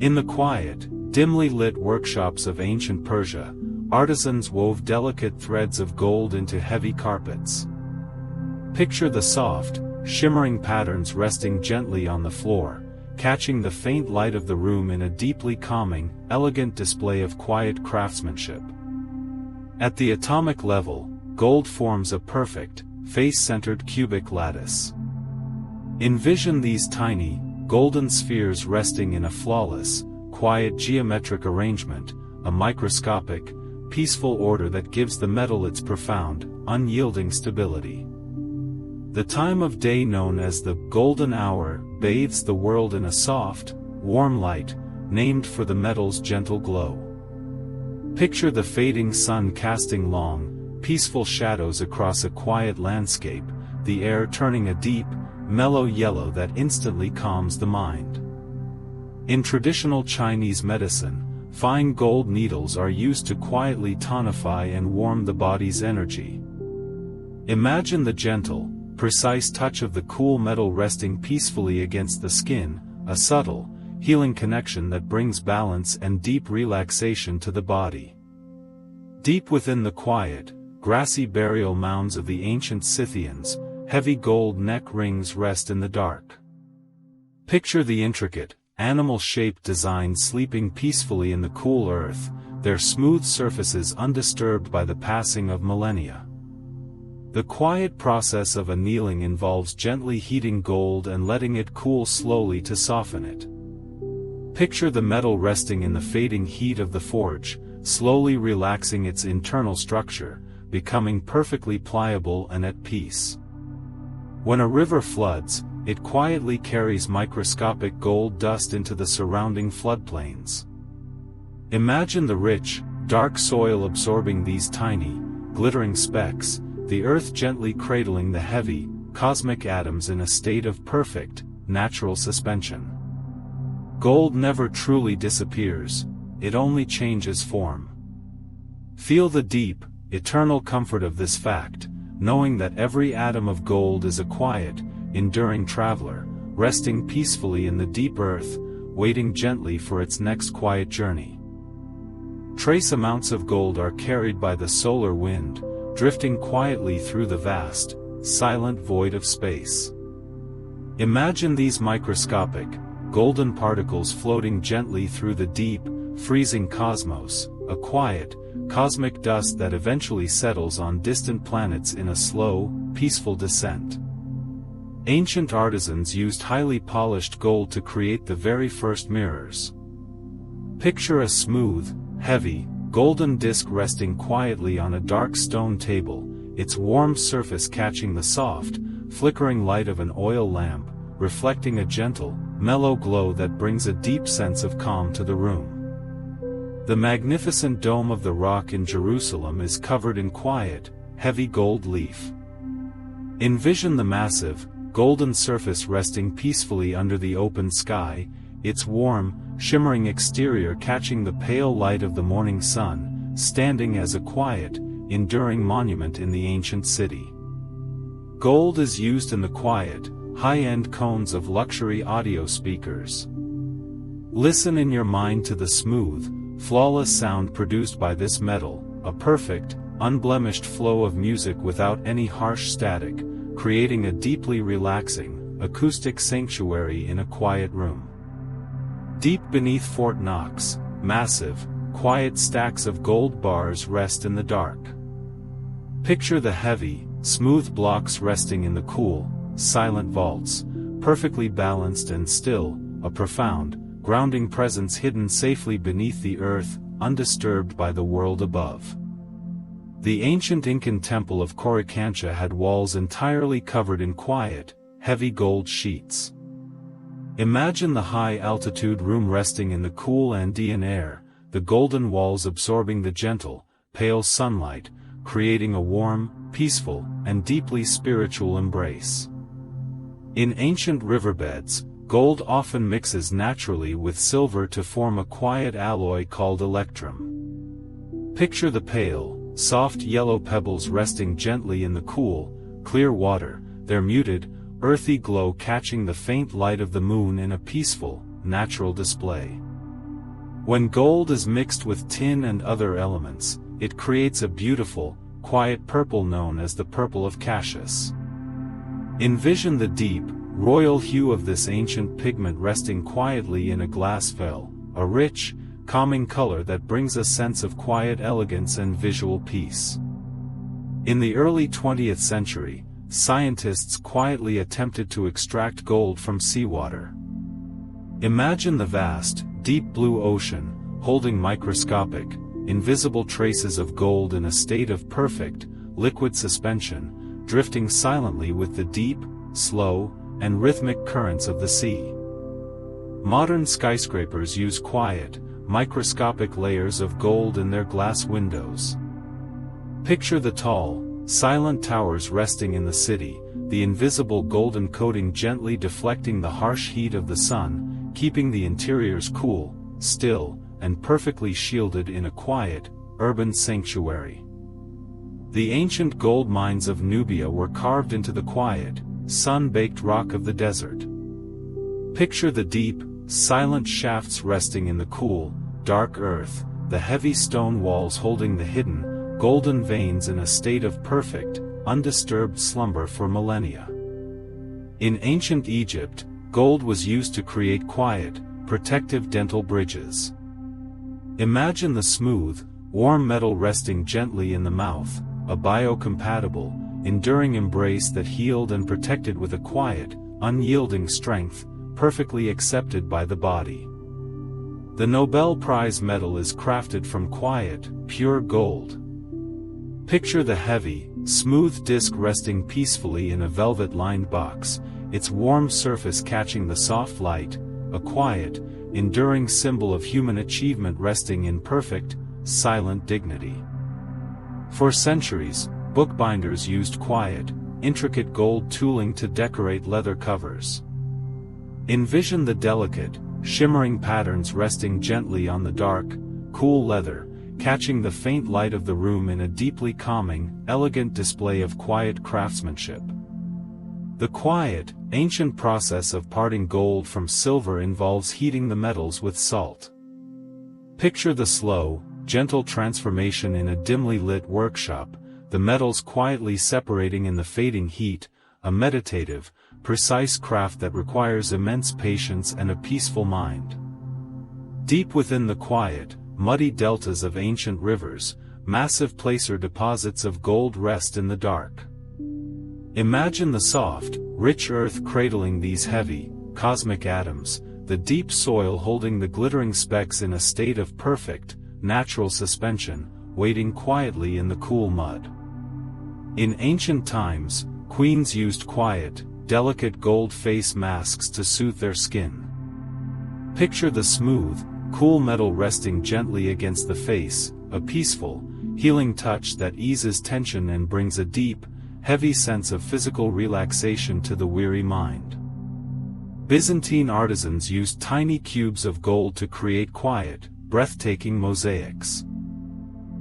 S1: In the quiet, dimly lit workshops of ancient Persia, artisans wove delicate threads of gold into heavy carpets. Picture the soft, shimmering patterns resting gently on the floor, catching the faint light of the room in a deeply calming, elegant display of quiet craftsmanship. At the atomic level, gold forms a perfect, face-centered cubic lattice. Envision these tiny, golden spheres resting in a flawless, quiet geometric arrangement, a microscopic, peaceful order that gives the metal its profound, unyielding stability. The time of day known as the golden hour bathes the world in a soft, warm light, named for the metal's gentle glow. Picture the fading sun casting long, peaceful shadows across a quiet landscape, the air turning a deep, mellow yellow that instantly calms the mind. In traditional Chinese medicine, fine gold needles are used to quietly tonify and warm the body's energy. Imagine the gentle, precise touch of the cool metal resting peacefully against the skin, a subtle, healing connection that brings balance and deep relaxation to the body. Deep within the quiet, grassy burial mounds of the ancient Scythians, heavy gold neck rings rest in the dark. Picture the intricate, animal-shaped designs sleeping peacefully in the cool earth, their smooth surfaces undisturbed by the passing of millennia. The quiet process of annealing involves gently heating gold and letting it cool slowly to soften it. Picture the metal resting in the fading heat of the forge, slowly relaxing its internal structure, becoming perfectly pliable and at peace. When a river floods, it quietly carries microscopic gold dust into the surrounding floodplains. Imagine the rich, dark soil absorbing these tiny, glittering specks, the earth gently cradling the heavy, cosmic atoms in a state of perfect, natural suspension. Gold never truly disappears, it only changes form. Feel the deep, eternal comfort of this fact, knowing that every atom of gold is a quiet, enduring traveler, resting peacefully in the deep earth, waiting gently for its next quiet journey. Trace amounts of gold are carried by the solar wind, drifting quietly through the vast, silent void of space. Imagine these microscopic, golden particles floating gently through the deep, freezing cosmos, a quiet, cosmic dust that eventually settles on distant planets in a slow, peaceful descent. Ancient artisans used highly polished gold to create the very first mirrors. Picture a smooth, heavy, golden disc resting quietly on a dark stone table, its warm surface catching the soft, flickering light of an oil lamp, reflecting a gentle, mellow glow that brings a deep sense of calm to the room. The magnificent Dome of the Rock in Jerusalem is covered in quiet, heavy gold leaf. Envision the massive, golden surface resting peacefully under the open sky, its warm, shimmering exterior catching the pale light of the morning sun, standing as a quiet, enduring monument in the ancient city. Gold is used in the quiet, high-end cones of luxury audio speakers. Listen in your mind to the smooth, flawless sound produced by this metal, a perfect, unblemished flow of music without any harsh static, creating a deeply relaxing, acoustic sanctuary in a quiet room. Deep beneath Fort Knox, massive, quiet stacks of gold bars rest in the dark. Picture the heavy, smooth blocks resting in the cool, silent vaults, perfectly balanced and still, a profound, grounding presence hidden safely beneath the earth, undisturbed by the world above. The ancient Incan temple of Coricancha had walls entirely covered in quiet, heavy gold sheets. Imagine the high-altitude room resting in the cool Andean air, the golden walls absorbing the gentle, pale sunlight, creating a warm, peaceful, and deeply spiritual embrace. In ancient riverbeds, gold often mixes naturally with silver to form a quiet alloy called electrum. Picture the pale, soft yellow pebbles resting gently in the cool, clear water, their muted, earthy glow catching the faint light of the moon in a peaceful, natural display. When gold is mixed with tin and other elements, it creates a beautiful, quiet purple known as the purple of Cassius. Envision the deep, royal hue of this ancient pigment resting quietly in a glass vial, a rich, calming color that brings a sense of quiet elegance and visual peace. In the early 20th century, scientists quietly attempted to extract gold from seawater. Imagine the vast, deep blue ocean, holding microscopic, invisible traces of gold in a state of perfect, liquid suspension, drifting silently with the deep, slow, and rhythmic currents of the sea. Modern skyscrapers use quiet, microscopic layers of gold in their glass windows. Picture the tall, silent towers resting in the city, the invisible golden coating gently deflecting the harsh heat of the sun, keeping the interiors cool, still, and perfectly shielded in a quiet, urban sanctuary. The ancient gold mines of Nubia were carved into the quiet, sun-baked rock of the desert. Picture the deep, silent shafts resting in the cool, dark earth, the heavy stone walls holding the hidden, golden veins in a state of perfect, undisturbed slumber for millennia. In ancient Egypt, gold was used to create quiet, protective dental bridges. Imagine the smooth, warm metal resting gently in the mouth, a biocompatible, enduring embrace that healed and protected with a quiet, unyielding strength, perfectly accepted by the body. The Nobel Prize medal is crafted from quiet, pure gold. Picture the heavy, smooth disc resting peacefully in a velvet-lined box, its warm surface catching the soft light, a quiet, enduring symbol of human achievement resting in perfect, silent dignity. For centuries, bookbinders used quiet, intricate gold tooling to decorate leather covers. Envision the delicate, shimmering patterns resting gently on the dark, cool leather, catching the faint light of the room in a deeply calming, elegant display of quiet craftsmanship. The quiet, ancient process of parting gold from silver involves heating the metals with salt. Picture the slow, gentle transformation in a dimly lit workshop, the metals quietly separating in the fading heat, a meditative, precise craft that requires immense patience and a peaceful mind. Deep within the quiet, muddy deltas of ancient rivers, massive placer deposits of gold rest in the dark. Imagine the soft, rich earth cradling these heavy, cosmic atoms, the deep soil holding the glittering specks in a state of perfect, natural suspension, waiting quietly in the cool mud. In ancient times, queens used quiet, delicate gold face masks to soothe their skin. Picture the smooth, cool metal resting gently against the face, a peaceful, healing touch that eases tension and brings a deep, heavy sense of physical relaxation to the weary mind. Byzantine artisans used tiny cubes of gold to create quiet, breathtaking mosaics.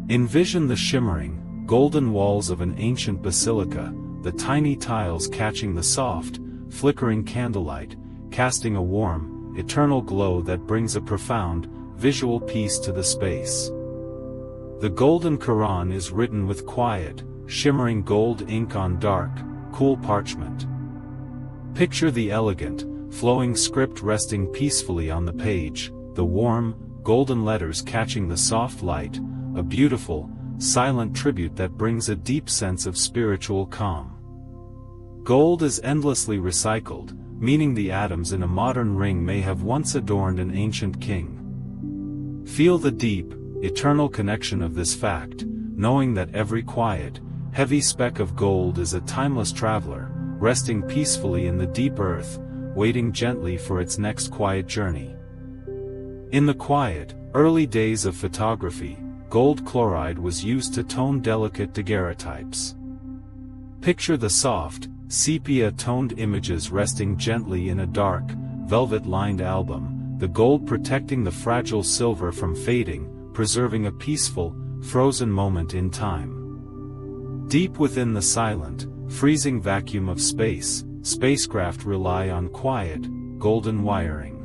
S1: Envision the shimmering, golden walls of an ancient basilica, the tiny tiles catching the soft, flickering candlelight, casting a warm, eternal glow that brings a profound, visual peace to the space. The Golden Quran is written with quiet, shimmering gold ink on dark, cool parchment. Picture the elegant, flowing script resting peacefully on the page, the warm, golden letters catching the soft light, a beautiful, silent tribute that brings a deep sense of spiritual calm. Gold is endlessly recycled, meaning the atoms in a modern ring may have once adorned an ancient king. Feel the deep, eternal connection of this fact, knowing that every quiet, heavy speck of gold is a timeless traveler, resting peacefully in the deep earth, waiting gently for its next quiet journey. In the quiet, early days of photography, gold chloride was used to tone delicate daguerreotypes. Picture the soft, sepia-toned images resting gently in a dark, velvet-lined album, the gold protecting the fragile silver from fading, preserving a peaceful, frozen moment in time. Deep within the silent, freezing vacuum of space, spacecraft rely on quiet, golden wiring.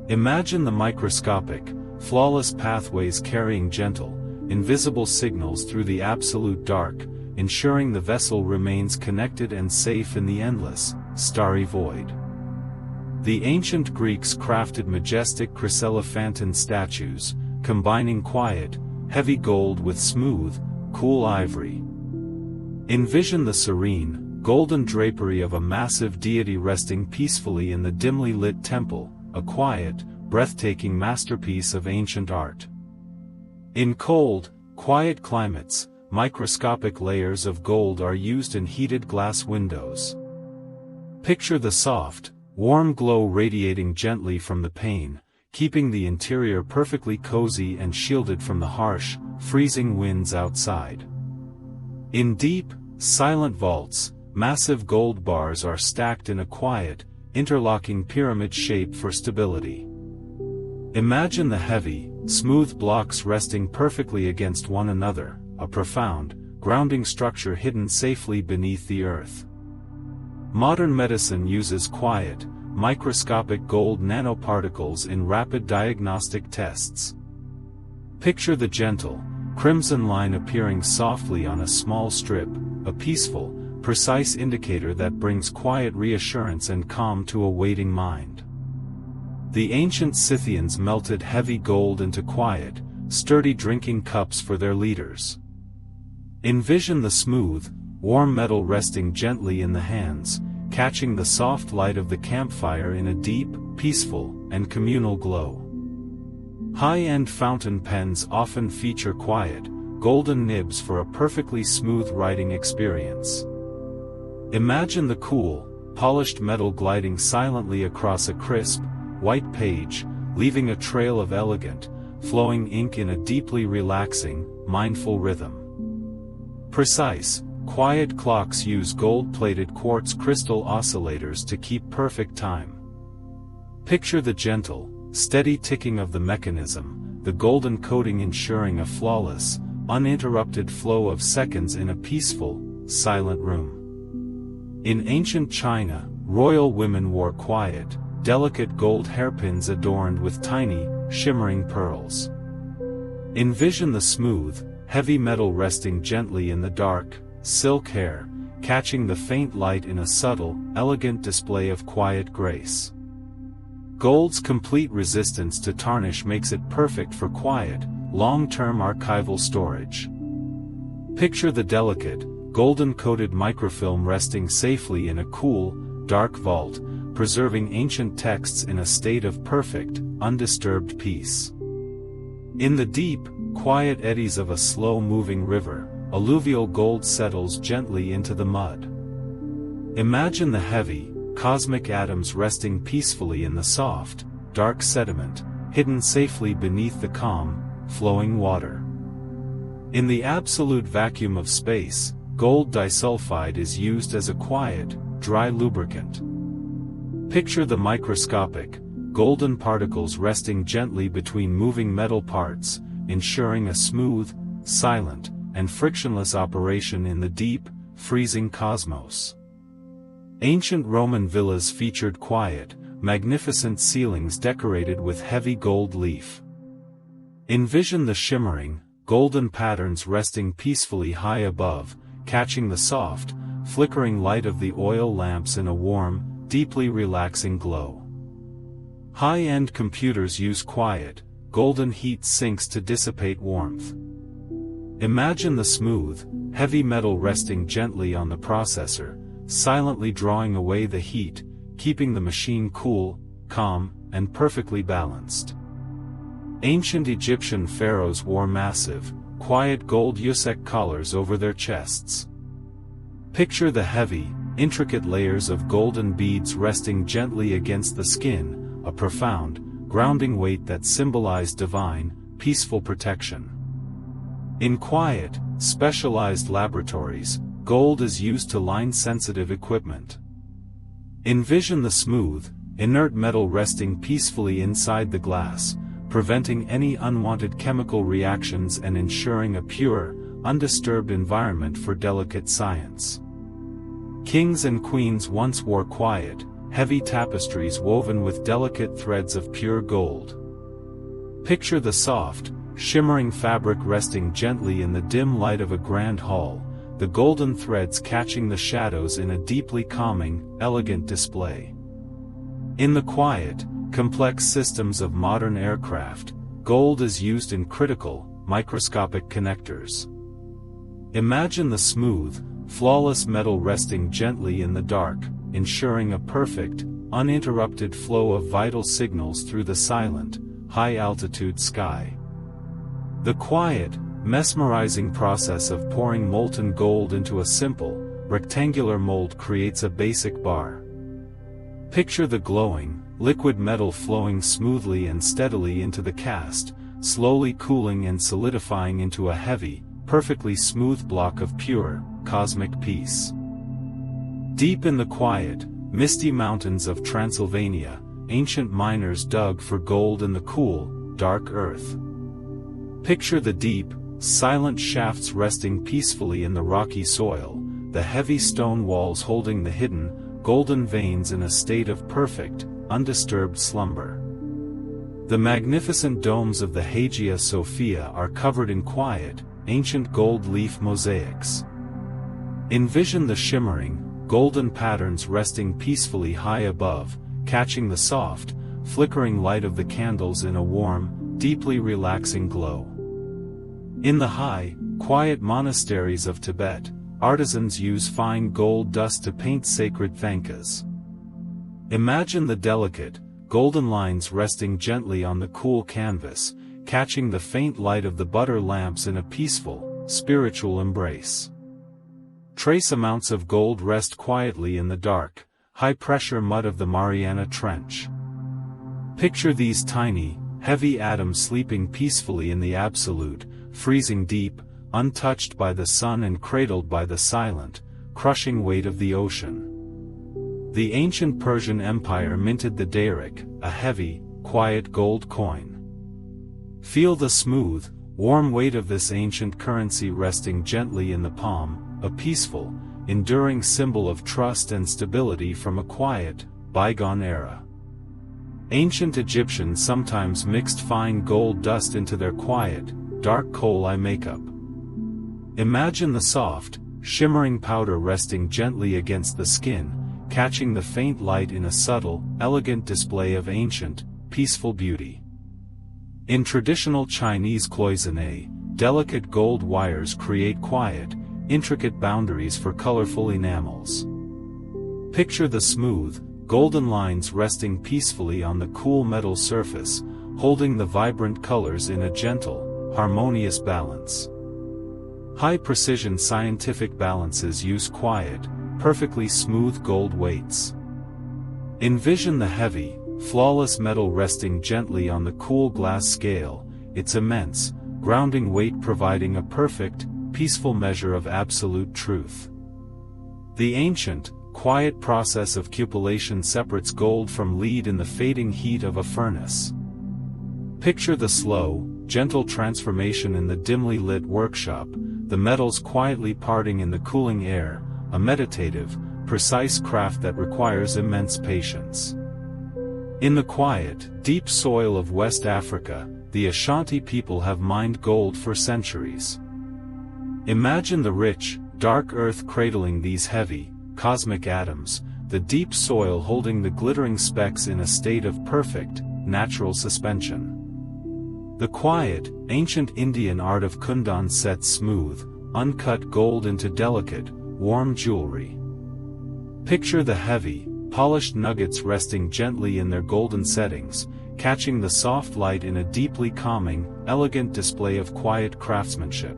S1: Imagine the microscopic, flawless pathways carrying gentle, invisible signals through the absolute dark, ensuring the vessel remains connected and safe in the endless, starry void. The ancient Greeks crafted majestic chryselephantine statues, combining quiet, heavy gold with smooth, cool ivory. Envision the serene, golden drapery of a massive deity resting peacefully in the dimly lit temple, a quiet, breathtaking masterpiece of ancient art. In cold, quiet climates, microscopic layers of gold are used in heated glass windows. Picture the soft, warm glow radiating gently from the pane, keeping the interior perfectly cozy and shielded from the harsh, freezing winds outside. In deep, silent vaults, massive gold bars are stacked in a quiet, interlocking pyramid shape for stability. Imagine the heavy, smooth blocks resting perfectly against one another, a profound, grounding structure hidden safely beneath the earth. Modern medicine uses quiet, microscopic gold nanoparticles in rapid diagnostic tests. Picture the gentle, crimson line appearing softly on a small strip, a peaceful, precise indicator that brings quiet reassurance and calm to a waiting mind. The ancient Scythians melted heavy gold into quiet, sturdy drinking cups for their leaders. Envision the smooth, warm metal resting gently in the hands, catching the soft light of the campfire in a deep, peaceful, and communal glow. High-end fountain pens often feature quiet, golden nibs for a perfectly smooth writing experience. Imagine the cool, polished metal gliding silently across a crisp, white page, leaving a trail of elegant, flowing ink in a deeply relaxing, mindful rhythm. Precise, quiet clocks use gold-plated quartz crystal oscillators to keep perfect time. Picture the gentle, steady ticking of the mechanism, the golden coating ensuring a flawless, uninterrupted flow of seconds in a peaceful, silent room. In ancient China, royal women wore quiet, delicate gold hairpins adorned with tiny, shimmering pearls. Envision the smooth, heavy metal resting gently in the dark, silk hair, catching the faint light in a subtle, elegant display of quiet grace. Gold's complete resistance to tarnish makes it perfect for quiet, long-term archival storage. Picture the delicate, golden-coated microfilm resting safely in a cool, dark vault, preserving ancient texts in a state of perfect, undisturbed peace. In the deep, quiet eddies of a slow-moving river, alluvial gold settles gently into the mud. Imagine the heavy, cosmic atoms resting peacefully in the soft, dark sediment, hidden safely beneath the calm, flowing water. In the absolute vacuum of space, gold disulfide is used as a quiet, dry lubricant. Picture the microscopic, golden particles resting gently between moving metal parts, ensuring a smooth, silent, and frictionless operation in the deep, freezing cosmos. Ancient Roman villas featured quiet, magnificent ceilings decorated with heavy gold leaf. Envision the shimmering, golden patterns resting peacefully high above, catching the soft, flickering light of the oil lamps in a warm, deeply relaxing glow. High-end computers use quiet, golden heat sinks to dissipate warmth. Imagine the smooth, heavy metal resting gently on the processor, silently drawing away the heat, keeping the machine cool, calm, and perfectly balanced. Ancient Egyptian pharaohs wore massive, quiet gold yusek collars over their chests. Picture the heavy, intricate layers of golden beads resting gently against the skin, a profound, grounding weight that symbolized divine, peaceful protection. In quiet, specialized laboratories, gold is used to line sensitive equipment. Envision the smooth, inert metal resting peacefully inside the glass, preventing any unwanted chemical reactions and ensuring a pure, undisturbed environment for delicate science. Kings and queens once wore quiet, heavy tapestries woven with delicate threads of pure gold. Picture the soft, shimmering fabric resting gently in the dim light of a grand hall, the golden threads catching the shadows in a deeply calming, elegant display. In the quiet, complex systems of modern aircraft, gold is used in critical, microscopic connectors. Imagine the smooth, flawless metal resting gently in the dark, ensuring a perfect, uninterrupted flow of vital signals through the silent, high-altitude sky. The quiet, mesmerizing process of pouring molten gold into a simple, rectangular mold creates a basic bar. Picture the glowing, liquid metal flowing smoothly and steadily into the cast, slowly cooling and solidifying into a heavy, perfectly smooth block of pure, cosmic peace. Deep in the quiet, misty mountains of Transylvania, ancient miners dug for gold in the cool, dark earth. Picture the deep, silent shafts resting peacefully in the rocky soil, the heavy stone walls holding the hidden, golden veins in a state of perfect, undisturbed slumber. The magnificent domes of the Hagia Sophia are covered in quiet, ancient gold leaf mosaics. Envision the shimmering, golden patterns resting peacefully high above, catching the soft, flickering light of the candles in a warm, deeply relaxing glow. In the high, quiet monasteries of Tibet, artisans use fine gold dust to paint sacred thankas. Imagine the delicate, golden lines resting gently on the cool canvas, catching the faint light of the butter lamps in a peaceful, spiritual embrace. Trace amounts of gold rest quietly in the dark, high-pressure mud of the Mariana Trench. Picture these tiny, heavy atoms sleeping peacefully in the absolute, freezing deep, untouched by the sun and cradled by the silent, crushing weight of the ocean. The ancient Persian Empire minted the daric, a heavy, quiet gold coin. Feel the smooth, warm weight of this ancient currency resting gently in the palm, a peaceful, enduring symbol of trust and stability from a quiet, bygone era. Ancient Egyptians sometimes mixed fine gold dust into their quiet, dark coal eye makeup. Imagine the soft, shimmering powder resting gently against the skin, catching the faint light in a subtle, elegant display of ancient, peaceful beauty. In traditional Chinese cloisonne, delicate gold wires create quiet, intricate boundaries for colorful enamels. Picture the smooth, golden lines resting peacefully on the cool metal surface, holding the vibrant colors in a gentle, harmonious balance. High-precision scientific balances use quiet, perfectly smooth gold weights. Envision the heavy, flawless metal resting gently on the cool glass scale, its immense, grounding weight providing a perfect, peaceful measure of absolute truth. The ancient, quiet process of cupellation separates gold from lead in the fading heat of a furnace. Picture the slow, gentle transformation in the dimly lit workshop, the metals quietly parting in the cooling air, a meditative, precise craft that requires immense patience. In the quiet, deep soil of West Africa, the Ashanti people have mined gold for centuries. Imagine the rich, dark earth cradling these heavy, cosmic atoms, the deep soil holding the glittering specks in a state of perfect, natural suspension. The quiet, ancient Indian art of Kundan sets smooth, uncut gold into delicate, warm jewelry. Picture the heavy, polished nuggets resting gently in their golden settings, catching the soft light in a deeply calming, elegant display of quiet craftsmanship.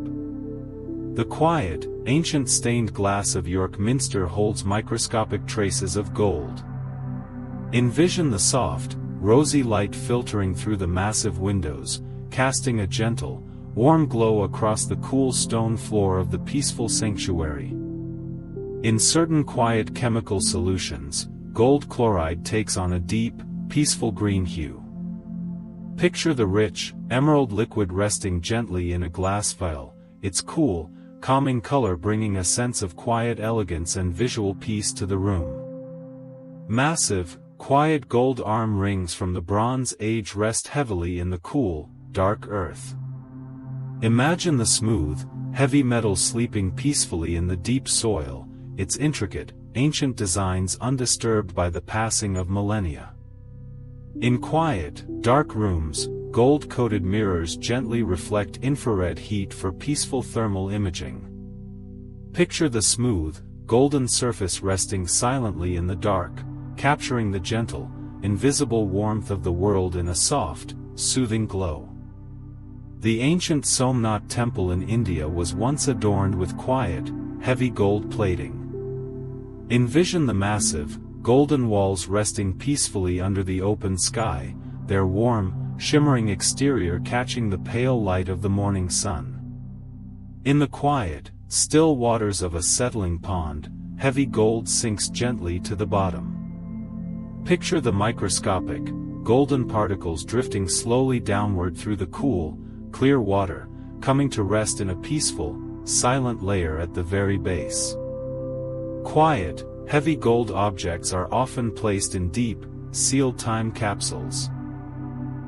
S1: The quiet, ancient stained glass of York Minster holds microscopic traces of gold. Envision the soft, rosy light filtering through the massive windows, casting a gentle, warm glow across the cool stone floor of the peaceful sanctuary. In certain quiet chemical solutions, gold chloride takes on a deep, peaceful green hue. Picture the rich, emerald liquid resting gently in a glass vial, its cool, calming color bringing a sense of quiet elegance and visual peace to the room. Massive, quiet gold arm rings from the Bronze Age rest heavily in the cool, dark earth. Imagine the smooth, heavy metal sleeping peacefully in the deep soil, its intricate, ancient designs undisturbed by the passing of millennia. In quiet, dark rooms, gold-coated mirrors gently reflect infrared heat for peaceful thermal imaging. Picture the smooth, golden surface resting silently in the dark, capturing the gentle, invisible warmth of the world in a soft, soothing glow. The ancient Somnath temple in India was once adorned with quiet, heavy gold plating. Envision the massive, golden walls resting peacefully under the open sky, their warm, shimmering exterior catching the pale light of the morning sun. In the quiet, still waters of a settling pond, heavy gold sinks gently to the bottom. Picture the microscopic, golden particles drifting slowly downward through the cool, clear water, coming to rest in a peaceful, silent layer at the very base. Quiet, heavy gold objects are often placed in deep, sealed time capsules.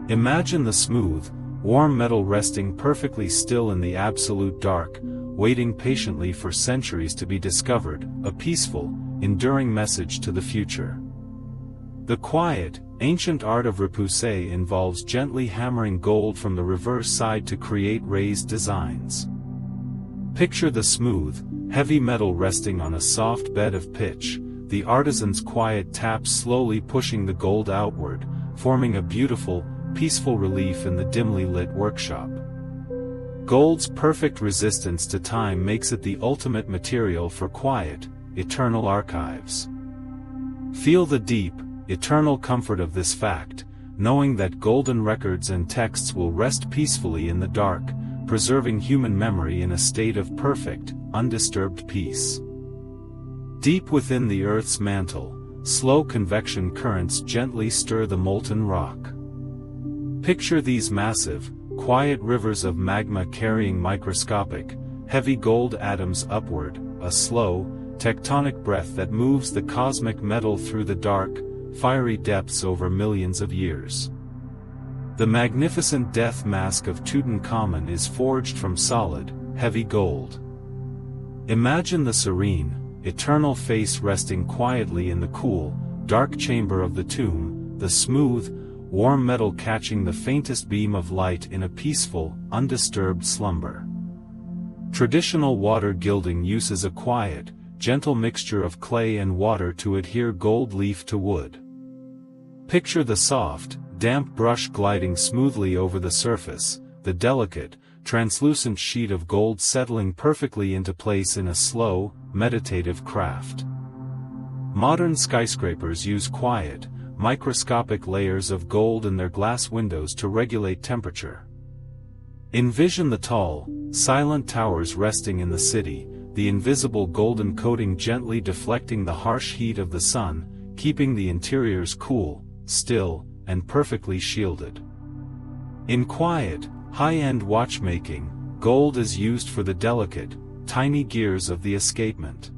S1: Imagine the smooth, warm metal resting perfectly still in the absolute dark, waiting patiently for centuries to be discovered, a peaceful, enduring message to the future. The quiet, ancient art of repoussé involves gently hammering gold from the reverse side to create raised designs. Picture the smooth, heavy metal resting on a soft bed of pitch, the artisan's quiet tap slowly pushing the gold outward, forming a beautiful, peaceful relief in the dimly lit workshop. Gold's perfect resistance to time makes it the ultimate material for quiet, eternal archives. Feel the deep, eternal comfort of this fact, knowing that golden records and texts will rest peacefully in the dark, preserving human memory in a state of perfect, undisturbed peace. Deep within the Earth's mantle, slow convection currents gently stir the molten rock. Picture these massive, quiet rivers of magma carrying microscopic, heavy gold atoms upward, a slow, tectonic breath that moves the cosmic metal through the dark, fiery depths over millions of years. The magnificent death mask of Tutankhamun is forged from solid, heavy gold. Imagine the serene, eternal face resting quietly in the cool, dark chamber of the tomb, the smooth, warm metal catching the faintest beam of light in a peaceful, undisturbed slumber. Traditional water gilding uses a quiet, gentle mixture of clay and water to adhere gold leaf to wood. Picture the soft, damp brush gliding smoothly over the surface, the delicate, translucent sheet of gold settling perfectly into place in a slow, meditative craft. Modern skyscrapers use quiet, microscopic layers of gold in their glass windows to regulate temperature. Envision the tall, silent towers resting in the city, the invisible golden coating gently deflecting the harsh heat of the sun, keeping the interiors cool, still, and perfectly shielded. In quiet, high-end watchmaking, gold is used for the delicate, tiny gears of the escapement.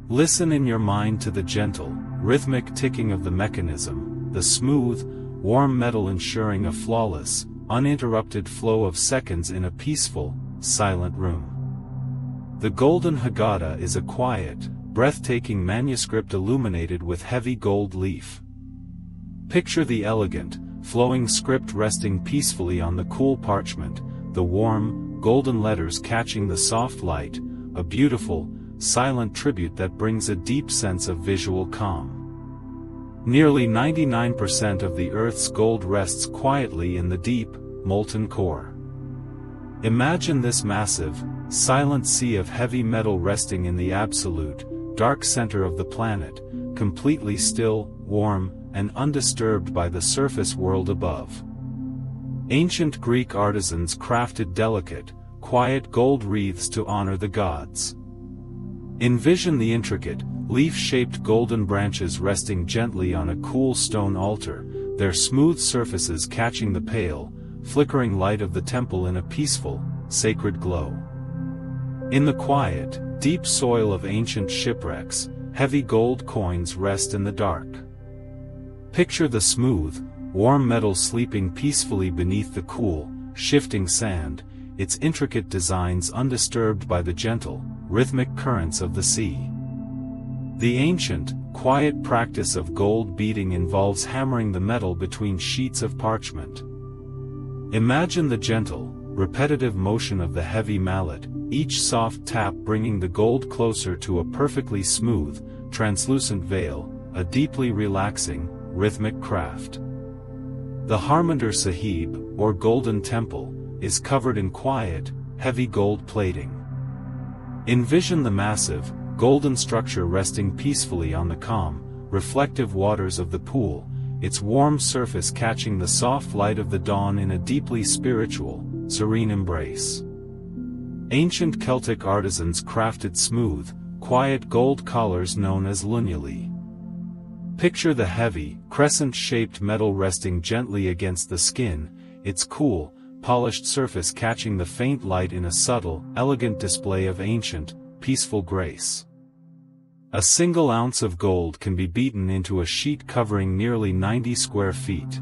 S1: Listen in your mind to the gentle, rhythmic ticking of the mechanism, the smooth, warm metal ensuring a flawless, uninterrupted flow of seconds in a peaceful, silent room. The Golden Haggadah is a quiet, breathtaking manuscript illuminated with heavy gold leaf. Picture the elegant, flowing script resting peacefully on the cool parchment, the warm, golden letters catching the soft light, a beautiful, silent tribute that brings a deep sense of visual calm. Nearly 99% of the Earth's gold rests quietly in the deep, molten core. Imagine this massive, silent sea of heavy metal resting in the absolute, dark center of the planet, completely still, warm, and undisturbed by the surface world above. Ancient Greek artisans crafted delicate, quiet gold wreaths to honor the gods. Envision the intricate, leaf-shaped golden branches resting gently on a cool stone altar, their smooth surfaces catching the pale, flickering light of the temple in a peaceful, sacred glow. In the quiet, deep soil of ancient shipwrecks, heavy gold coins rest in the dark. Picture the smooth, warm metal sleeping peacefully beneath the cool, shifting sand, its intricate designs undisturbed by the gentle, rhythmic currents of the sea. The ancient, quiet practice of gold beating involves hammering the metal between sheets of parchment. Imagine the gentle, repetitive motion of the heavy mallet, each soft tap bringing the gold closer to a perfectly smooth, translucent veil, a deeply relaxing, rhythmic craft. The Harmandir Sahib, or Golden Temple, is covered in quiet, heavy gold plating. Envision the massive, golden structure resting peacefully on the calm, reflective waters of the pool, its warm surface catching the soft light of the dawn in a deeply spiritual, serene embrace. Ancient Celtic artisans crafted smooth, quiet gold collars known as lunuli. Picture the heavy, crescent-shaped metal resting gently against the skin, its cool, polished surface catching the faint light in a subtle, elegant display of ancient, peaceful grace. A single ounce of gold can be beaten into a sheet covering nearly 90 square feet.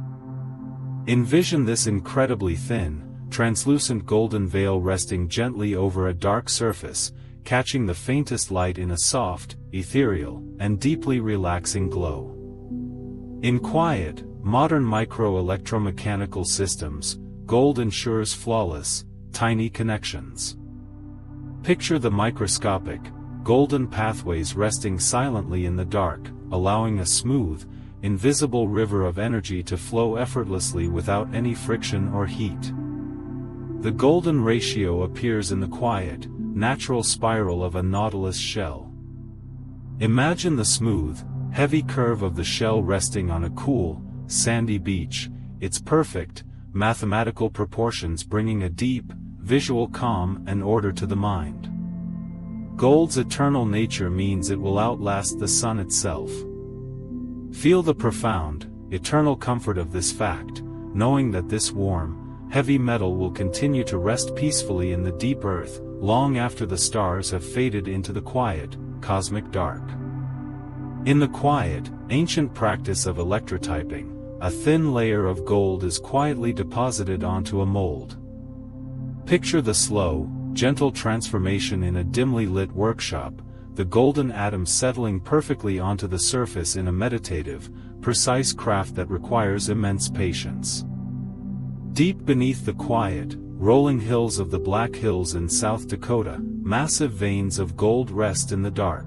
S1: Envision this incredibly thin, translucent golden veil resting gently over a dark surface, catching the faintest light in a soft, ethereal, and deeply relaxing glow. In quiet, modern micro-electromechanical systems, gold ensures flawless, tiny connections. Picture the microscopic, golden pathways resting silently in the dark, allowing a smooth, invisible river of energy to flow effortlessly without any friction or heat. The golden ratio appears in the quiet, natural spiral of a nautilus shell. Imagine the smooth, heavy curve of the shell resting on a cool, sandy beach, its perfect, mathematical proportions bringing a deep, visual calm and order to the mind. Gold's eternal nature means it will outlast the sun itself. Feel the profound, eternal comfort of this fact, knowing that this warm, heavy metal will continue to rest peacefully in the deep earth, long after the stars have faded into the quiet, cosmic dark. In the quiet, ancient practice of electrotyping, a thin layer of gold is quietly deposited onto a mold. Picture the slow, gentle transformation in a dimly lit workshop, the golden atoms settling perfectly onto the surface in a meditative, precise craft that requires immense patience. Deep beneath the quiet, rolling hills of the Black Hills in South Dakota, massive veins of gold rest in the dark.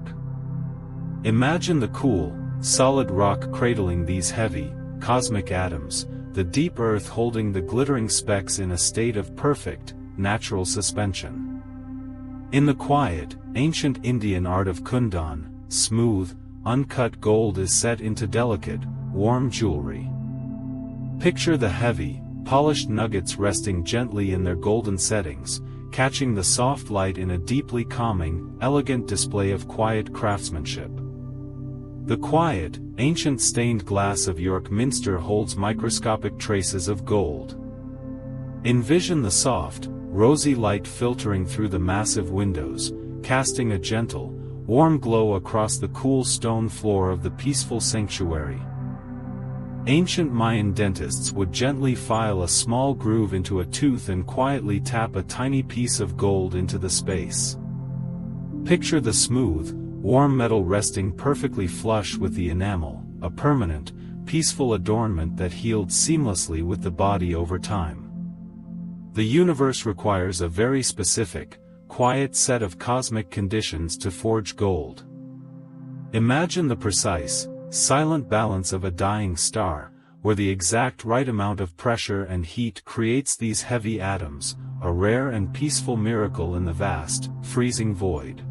S1: Imagine the cool, solid rock cradling these heavy, cosmic atoms, the deep earth holding the glittering specks in a state of perfect, natural suspension. In the quiet, ancient Indian art of Kundan, smooth, uncut gold is set into delicate, warm jewelry. Picture the heavy, polished nuggets resting gently in their golden settings, catching the soft light in a deeply calming, elegant display of quiet craftsmanship. The quiet, ancient stained glass of York Minster holds microscopic traces of gold. Envision the soft, rosy light filtering through the massive windows, casting a gentle, warm glow across the cool stone floor of the peaceful sanctuary. Ancient Mayan dentists would gently file a small groove into a tooth and quietly tap a tiny piece of gold into the space. Picture the smooth, warm metal resting perfectly flush with the enamel, a permanent, peaceful adornment that healed seamlessly with the body over time. The universe requires a very specific, quiet set of cosmic conditions to forge gold. Imagine the precise, silent balance of a dying star, where the exact right amount of pressure and heat creates these heavy atoms, a rare and peaceful miracle in the vast, freezing void.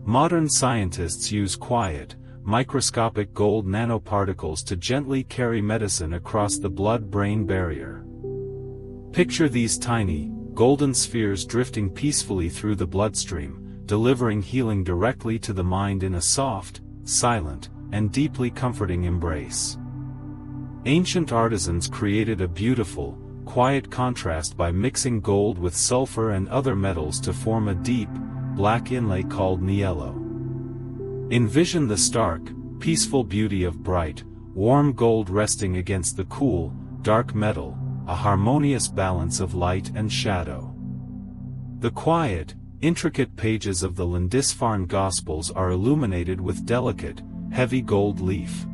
S1: Modern scientists use quiet, microscopic gold nanoparticles to gently carry medicine across the blood-brain barrier. Picture these tiny, golden spheres drifting peacefully through the bloodstream, delivering healing directly to the mind in a soft, silent, and deeply comforting embrace. Ancient artisans created a beautiful, quiet contrast by mixing gold with sulfur and other metals to form a deep, black inlay called niello. Envision the stark, peaceful beauty of bright, warm gold resting against the cool, dark metal, a harmonious balance of light and shadow. The quiet, intricate pages of the Lindisfarne Gospels are illuminated with delicate, heavy gold leaf.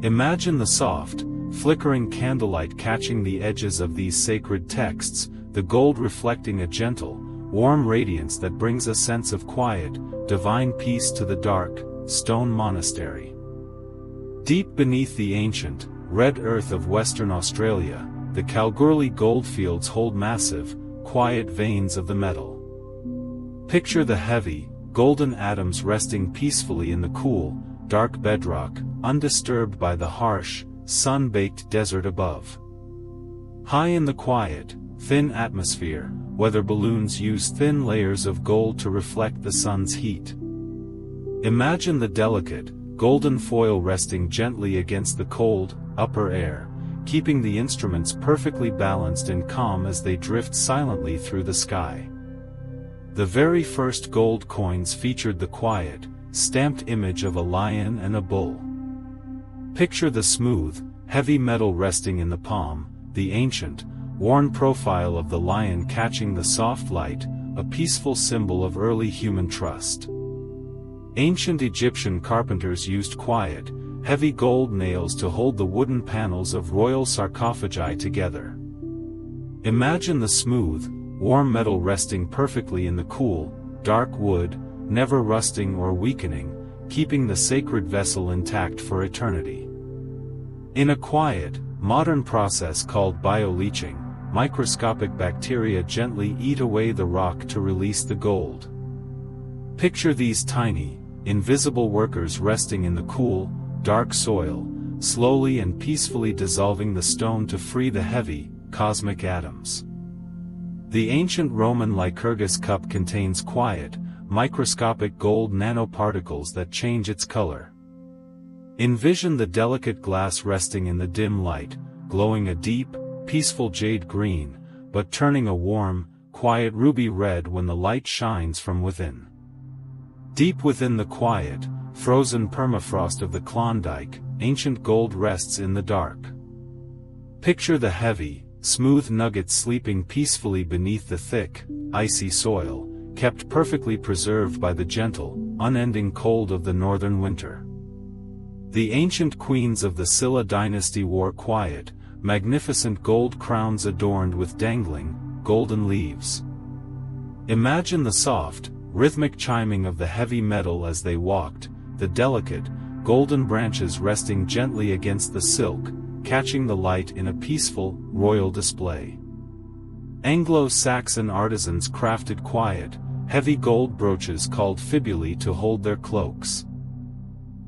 S1: Imagine the soft, flickering candlelight catching the edges of these sacred texts, the gold reflecting a gentle, warm radiance that brings a sense of quiet, divine peace to the dark, stone monastery. Deep beneath the ancient, red earth of Western Australia, the Kalgoorlie goldfields hold massive, quiet veins of the metal. Picture the heavy, golden atoms resting peacefully in the cool, dark bedrock, undisturbed by the harsh, sun-baked desert above. High in the quiet, thin atmosphere, weather balloons use thin layers of gold to reflect the sun's heat. Imagine the delicate, golden foil resting gently against the cold, upper air, keeping the instruments perfectly balanced and calm as they drift silently through the sky. The very first gold coins featured the quiet, stamped image of a lion and a bull. Picture the smooth, heavy metal resting in the palm, the ancient, worn profile of the lion catching the soft light, a peaceful symbol of early human trust. Ancient Egyptian carpenters used quiet, heavy gold nails to hold the wooden panels of royal sarcophagi together. Imagine the smooth, warm metal resting perfectly in the cool, dark wood, never rusting or weakening, keeping the sacred vessel intact for eternity. In a quiet, modern process called bioleaching, microscopic bacteria gently eat away the rock to release the gold. Picture these tiny, invisible workers resting in the cool, dark soil, slowly and peacefully dissolving the stone to free the heavy, cosmic atoms. The ancient Roman Lycurgus cup contains quiet, microscopic gold nanoparticles that change its color. Envision the delicate glass resting in the dim light, glowing a deep, peaceful jade green, but turning a warm, quiet ruby red when the light shines from within. Deep within the quiet, frozen permafrost of the Klondike, ancient gold rests in the dark. Picture the heavy, smooth nuggets sleeping peacefully beneath the thick, icy soil, kept perfectly preserved by the gentle, unending cold of the northern winter. The ancient queens of the Silla dynasty wore quiet, magnificent gold crowns adorned with dangling, golden leaves. Imagine the soft, rhythmic chiming of the heavy metal as they walked, the delicate, golden branches resting gently against the silk, catching the light in a peaceful, royal display. Anglo-Saxon artisans crafted quiet, heavy gold brooches called fibulae to hold their cloaks.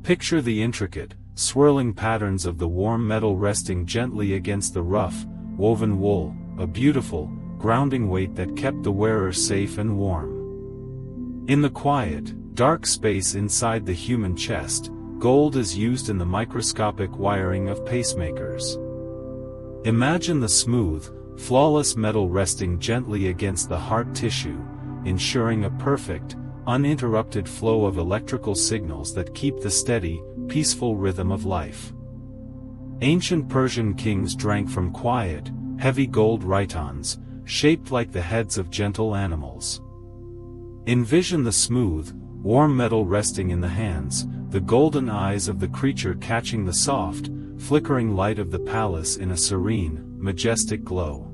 S1: Picture the intricate, swirling patterns of the warm metal resting gently against the rough, woven wool, a beautiful, grounding weight that kept the wearer safe and warm. In the quiet, dark space inside the human chest, gold is used in the microscopic wiring of pacemakers. Imagine the smooth, flawless metal resting gently against the heart tissue, ensuring a perfect, uninterrupted flow of electrical signals that keep the steady, peaceful rhythm of life. Ancient Persian kings drank from quiet, heavy gold rhytons, shaped like the heads of gentle animals. Envision the smooth, warm metal resting in the hands, the golden eyes of the creature catching the soft, flickering light of the palace in a serene, majestic glow.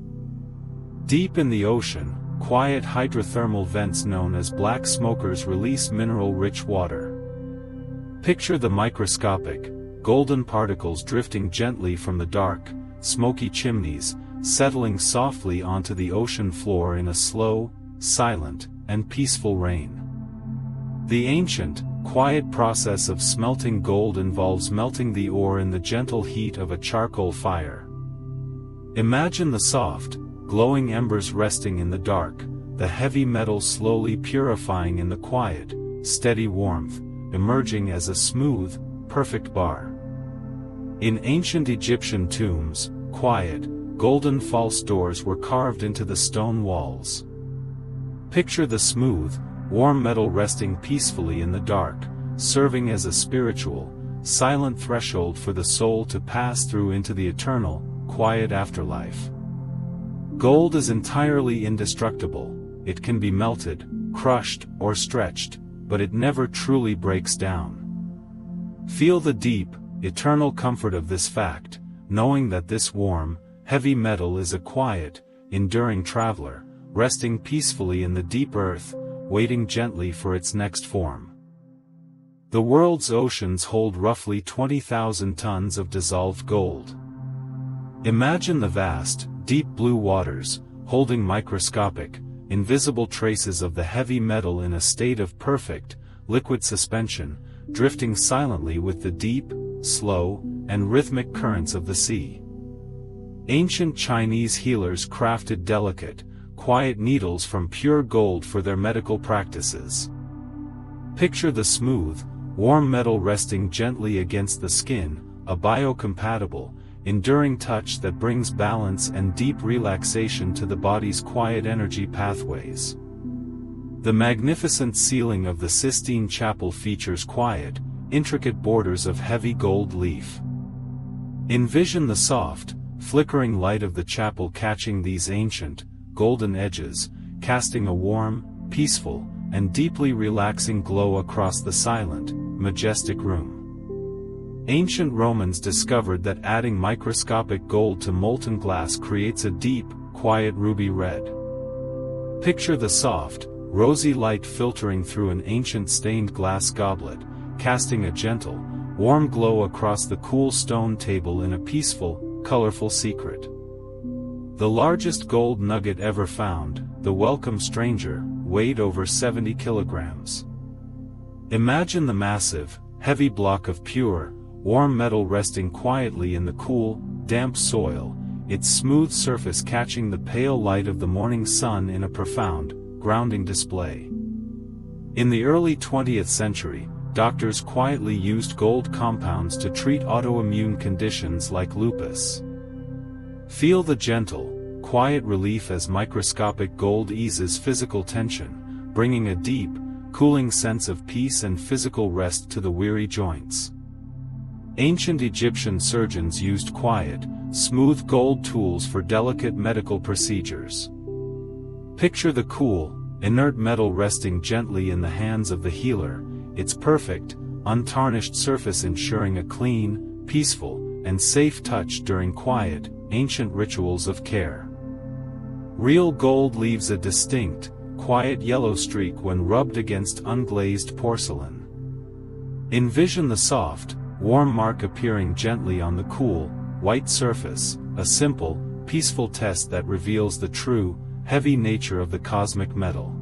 S1: Deep in the ocean, quiet hydrothermal vents known as black smokers release mineral-rich water. Picture the microscopic, golden particles drifting gently from the dark, smoky chimneys, settling softly onto the ocean floor in a slow, silent, and peaceful rain. The ancient, quiet process of smelting gold involves melting the ore in the gentle heat of a charcoal fire. Imagine the soft, glowing embers resting in the dark, the heavy metal slowly purifying in the quiet, steady warmth, emerging as a smooth, perfect bar. In ancient Egyptian tombs, quiet, golden false doors were carved into the stone walls. Picture the smooth, warm metal resting peacefully in the dark, serving as a spiritual, silent threshold for the soul to pass through into the eternal, quiet afterlife. Gold is entirely indestructible. It can be melted, crushed, or stretched, but it never truly breaks down. Feel the deep, eternal comfort of this fact, knowing that this warm, heavy metal is a quiet, enduring traveler, resting peacefully in the deep earth, waiting gently for its next form. The world's oceans hold roughly 20,000 tons of dissolved gold. Imagine the vast, deep blue waters, holding microscopic, invisible traces of the heavy metal in a state of perfect, liquid suspension, drifting silently with the deep, slow, and rhythmic currents of the sea. Ancient Chinese healers crafted delicate, quiet needles from pure gold for their medical practices. Picture the smooth, warm metal resting gently against the skin, a biocompatible, enduring touch that brings balance and deep relaxation to the body's quiet energy pathways. The magnificent ceiling of the Sistine Chapel features quiet, intricate borders of heavy gold leaf. Envision the soft, flickering light of the chapel catching these ancient, golden edges, casting a warm, peaceful, and deeply relaxing glow across the silent, majestic room. Ancient Romans discovered that adding microscopic gold to molten glass creates a deep, quiet ruby red. Picture the soft, rosy light filtering through an ancient stained glass goblet, casting a gentle, warm glow across the cool stone table in a peaceful, colorful secret. The largest gold nugget ever found, the welcome stranger, weighed over 70 kilograms. Imagine the massive, heavy block of pure, warm metal resting quietly in the cool, damp soil, its smooth surface catching the pale light of the morning sun in a profound, grounding display. In the early 20th century, doctors quietly used gold compounds to treat autoimmune conditions like lupus. Feel the gentle, quiet relief as microscopic gold eases physical tension, bringing a deep, cooling sense of peace and physical rest to the weary joints. Ancient Egyptian surgeons used quiet, smooth gold tools for delicate medical procedures. Picture the cool, inert metal resting gently in the hands of the healer, its perfect, untarnished surface ensuring a clean, peaceful, and safe touch during quiet, ancient rituals of care. Real gold leaves a distinct, quiet yellow streak when rubbed against unglazed porcelain. Envision the soft, warm mark appearing gently on the cool, white surface, a simple, peaceful test that reveals the true, heavy nature of the cosmic metal.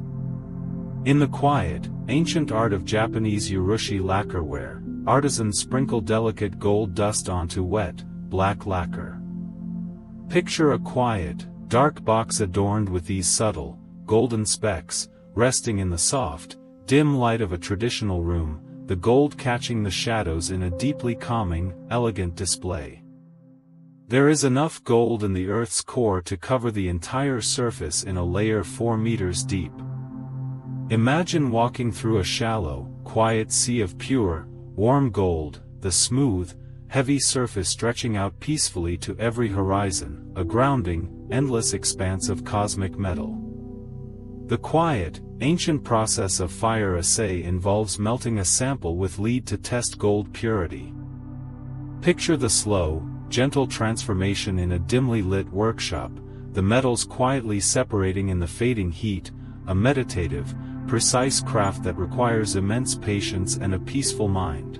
S1: In the quiet, ancient art of Japanese urushi lacquerware, artisans sprinkle delicate gold dust onto wet, black lacquer. Picture a quiet, dark box adorned with these subtle, golden specks, resting in the soft, dim light of a traditional room, the gold catching the shadows in a deeply calming, elegant display. There is enough gold in the Earth's core to cover the entire surface in a layer 4 meters deep. Imagine walking through a shallow, quiet sea of pure, warm gold, the smooth, heavy surface stretching out peacefully to every horizon, a grounding, endless expanse of cosmic metal. The quiet, ancient process of fire assay involves melting a sample with lead to test gold purity. Picture the slow, gentle transformation in a dimly lit workshop, the metals quietly separating in the fading heat, a meditative, precise craft that requires immense patience and a peaceful mind.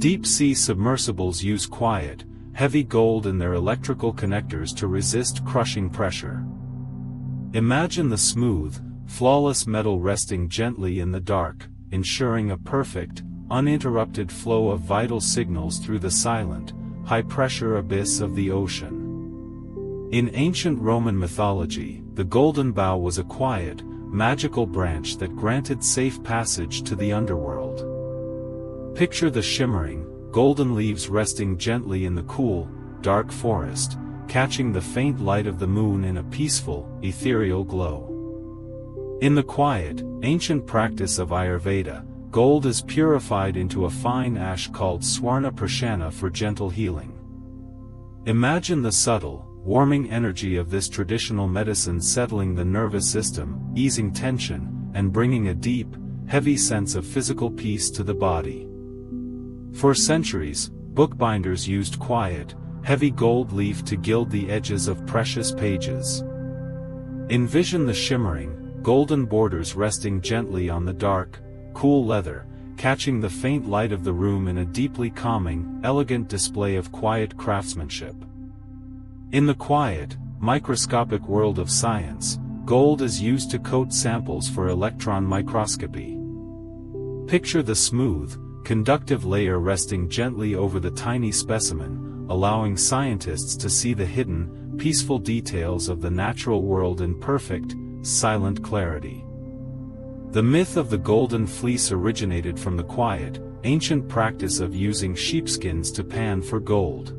S1: Deep-sea submersibles use quiet, heavy gold in their electrical connectors to resist crushing pressure. Imagine the smooth, flawless metal resting gently in the dark, ensuring a perfect, uninterrupted flow of vital signals through the silent, high-pressure abyss of the ocean. In ancient Roman mythology, the golden bough was a quiet, magical branch that granted safe passage to the underworld. Picture the shimmering, golden leaves resting gently in the cool, dark forest, catching the faint light of the moon in a peaceful, ethereal glow. In the quiet, ancient practice of Ayurveda, gold is purified into a fine ash called swarna prashana for gentle healing. Imagine the subtle, warming energy of this traditional medicine settling the nervous system, easing tension, and bringing a deep, heavy sense of physical peace to the body. For centuries, bookbinders used quiet, heavy gold leaf to gild the edges of precious pages. Envision the shimmering, golden borders resting gently on the dark, cool leather, catching the faint light of the room in a deeply calming, elegant display of quiet craftsmanship. In the quiet, microscopic world of science, gold is used to coat samples for electron microscopy. Picture the smooth, conductive layer resting gently over the tiny specimen, allowing scientists to see the hidden, peaceful details of the natural world in perfect, silent clarity. The myth of the golden fleece originated from the quiet, ancient practice of using sheepskins to pan for gold.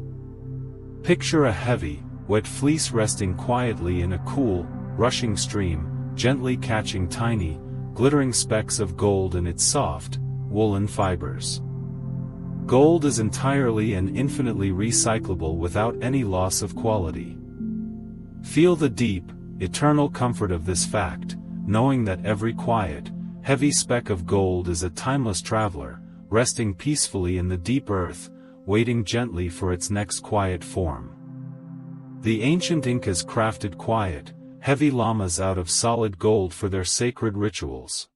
S1: Picture a heavy, wet fleece resting quietly in a cool, rushing stream, gently catching tiny, glittering specks of gold in its soft, woolen fibers. Gold is entirely and infinitely recyclable without any loss of quality. Feel the deep, eternal comfort of this fact, knowing that every quiet, heavy speck of gold is a timeless traveler, resting peacefully in the deep earth, waiting gently for its next quiet form. The ancient Incas crafted quiet, heavy llamas out of solid gold for their sacred rituals.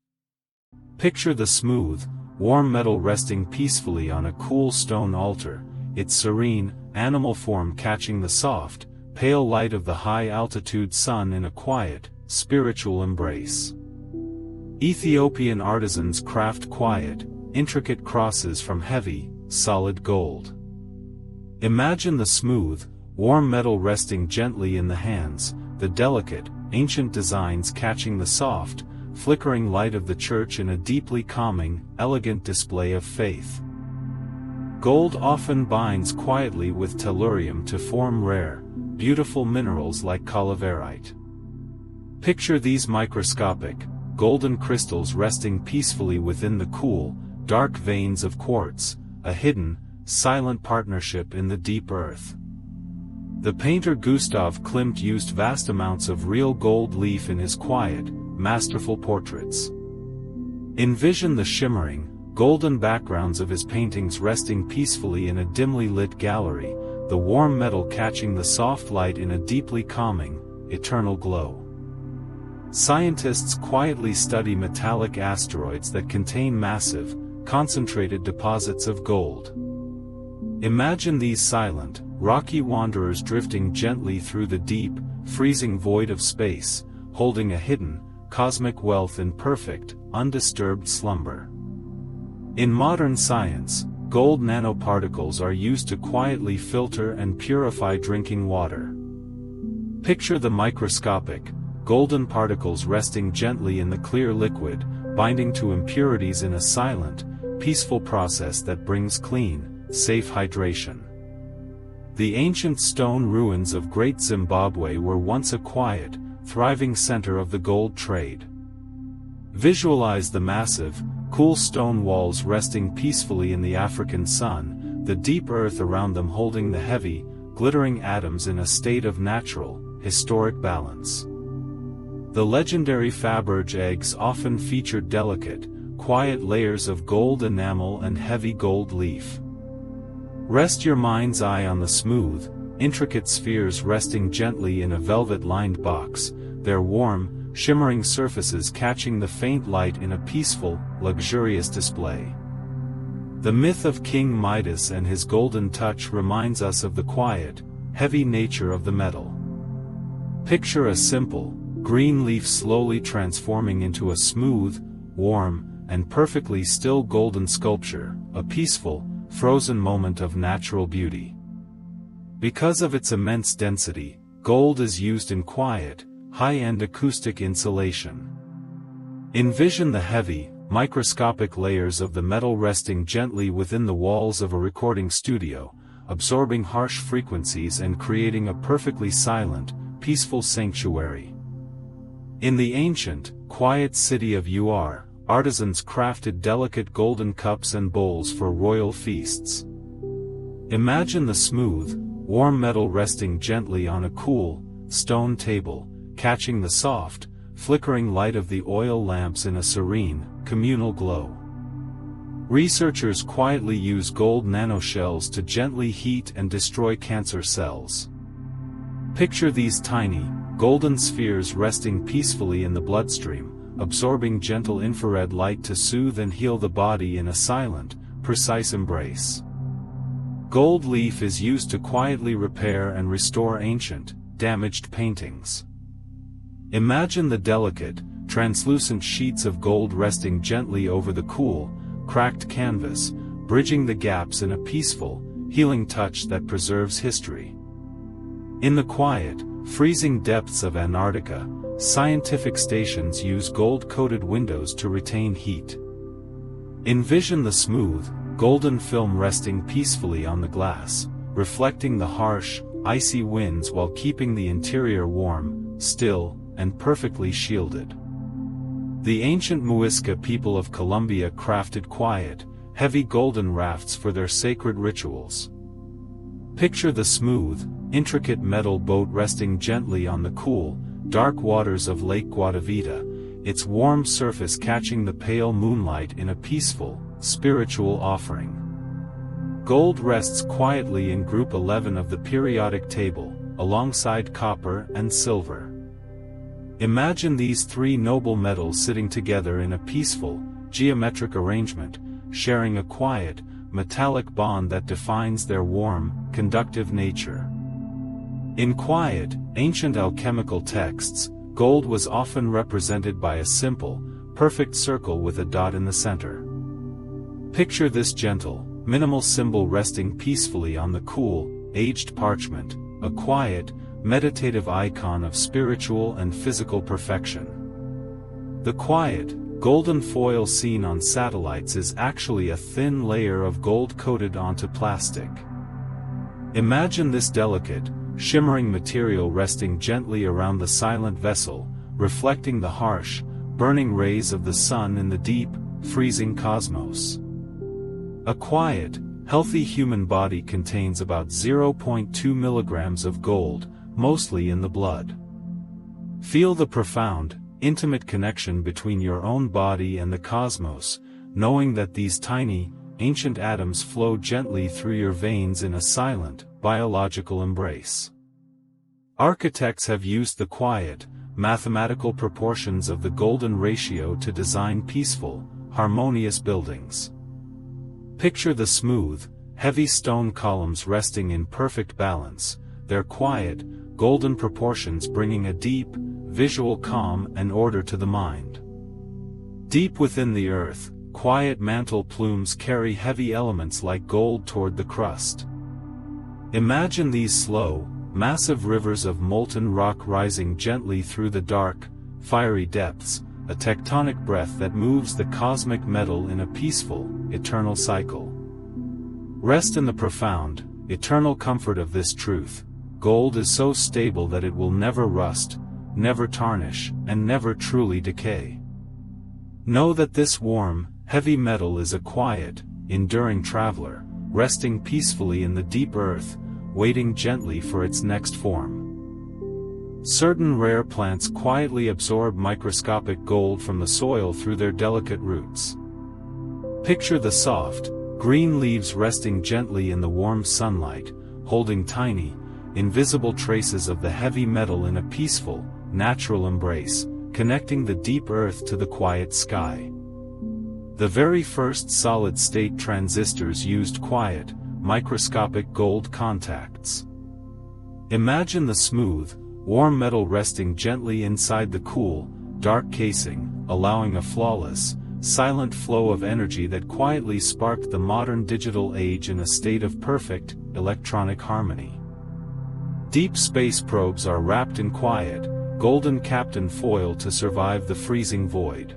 S1: Picture the smooth, warm metal resting peacefully on a cool stone altar, its serene, animal form catching the soft, pale light of the high-altitude sun in a quiet, spiritual embrace. Ethiopian artisans craft quiet, intricate crosses from heavy, solid gold. Imagine the smooth, warm metal resting gently in the hands, the delicate, ancient designs catching the soft, flickering light of the church in a deeply calming, elegant display of faith. Gold often binds quietly with tellurium to form rare, beautiful minerals like calaverite. Picture these microscopic, golden crystals resting peacefully within the cool, dark veins of quartz, a hidden, silent partnership in the deep earth. The painter Gustav Klimt used vast amounts of real gold leaf in his quiet, masterful portraits. Envision the shimmering, golden backgrounds of his paintings resting peacefully in a dimly lit gallery, the warm metal catching the soft light in a deeply calming, eternal glow. Scientists quietly study metallic asteroids that contain massive, concentrated deposits of gold. Imagine these silent, rocky wanderers drifting gently through the deep, freezing void of space, holding a hidden, cosmic wealth in perfect, undisturbed slumber. In modern science, gold nanoparticles are used to quietly filter and purify drinking water. Picture the microscopic, golden particles resting gently in the clear liquid, binding to impurities in a silent, peaceful process that brings clean, safe hydration. The ancient stone ruins of Great Zimbabwe were once a quiet, thriving center of the gold trade. Visualize the massive, cool stone walls resting peacefully in the African sun, the deep earth around them holding the heavy, glittering atoms in a state of natural, historic balance. The legendary Faberge eggs often featured delicate, quiet layers of gold enamel and heavy gold leaf. Rest your mind's eye on the smooth, intricate spheres resting gently in a velvet-lined box, their warm, shimmering surfaces catching the faint light in a peaceful, luxurious display. The myth of King Midas and his golden touch reminds us of the quiet, heavy nature of the metal. Picture a simple, green leaf slowly transforming into a smooth, warm, and perfectly still golden sculpture, a peaceful, frozen moment of natural beauty. Because of its immense density, gold is used in quiet, high-end acoustic insulation. Envision the heavy, microscopic layers of the metal resting gently within the walls of a recording studio, absorbing harsh frequencies and creating a perfectly silent, peaceful sanctuary. In the ancient, quiet city of Ur, artisans crafted delicate golden cups and bowls for royal feasts. Imagine the smooth, warm metal resting gently on a cool, stone table, catching the soft, flickering light of the oil lamps in a serene, communal glow. Researchers quietly use gold nanoshells to gently heat and destroy cancer cells. Picture these tiny, golden spheres resting peacefully in the bloodstream, absorbing gentle infrared light to soothe and heal the body in a silent, precise embrace. Gold leaf is used to quietly repair and restore ancient, damaged paintings. Imagine the delicate, translucent sheets of gold resting gently over the cool, cracked canvas, bridging the gaps in a peaceful, healing touch that preserves history. In the quiet, freezing depths of Antarctica, scientific stations use gold-coated windows to retain heat. Envision the smooth, golden film resting peacefully on the glass, reflecting the harsh, icy winds while keeping the interior warm, still, and perfectly shielded. The ancient Muisca people of Colombia crafted quiet, heavy golden rafts for their sacred rituals. Picture the smooth, intricate metal boat resting gently on the cool, dark waters of Lake Guatavita, its warm surface catching the pale moonlight in a peaceful, spiritual offering. Gold rests quietly in Group 11 of the periodic table, alongside copper and silver. Imagine these three noble metals sitting together in a peaceful, geometric arrangement, sharing a quiet, metallic bond that defines their warm, conductive nature. In quiet, ancient alchemical texts, gold was often represented by a simple, perfect circle with a dot in the center. Picture this gentle, minimal symbol resting peacefully on the cool, aged parchment, a quiet, meditative icon of spiritual and physical perfection. The quiet, golden foil seen on satellites is actually a thin layer of gold coated onto plastic. Imagine this delicate, shimmering material resting gently around the silent vessel, reflecting the harsh, burning rays of the sun in the deep, freezing cosmos. A quiet, healthy human body contains about 0.2 milligrams of gold, mostly in the blood. Feel the profound, intimate connection between your own body and the cosmos, knowing that these tiny, ancient atoms flow gently through your veins in a silent, biological embrace. Architects have used the quiet, mathematical proportions of the golden ratio to design peaceful, harmonious buildings. Picture the smooth, heavy stone columns resting in perfect balance, their quiet, golden proportions bringing a deep, visual calm and order to the mind. Deep within the earth, quiet mantle plumes carry heavy elements like gold toward the crust. Imagine these slow, massive rivers of molten rock rising gently through the dark, fiery depths, a tectonic breath that moves the cosmic metal in a peaceful, eternal cycle. Rest in the profound, eternal comfort of this truth. Gold is so stable that it will never rust, never tarnish, and never truly decay. Know that this warm, heavy metal is a quiet, enduring traveler, resting peacefully in the deep earth, waiting gently for its next form. Certain rare plants quietly absorb microscopic gold from the soil through their delicate roots. Picture the soft, green leaves resting gently in the warm sunlight, holding tiny, invisible traces of the heavy metal in a peaceful, natural embrace, connecting the deep earth to the quiet sky. The very first solid-state transistors used quiet, microscopic gold contacts. Imagine the smooth, warm metal resting gently inside the cool, dark casing, allowing a flawless, silent flow of energy that quietly sparked the modern digital age in a state of perfect, electronic harmony. Deep space probes are wrapped in quiet, golden captain foil to survive the freezing void.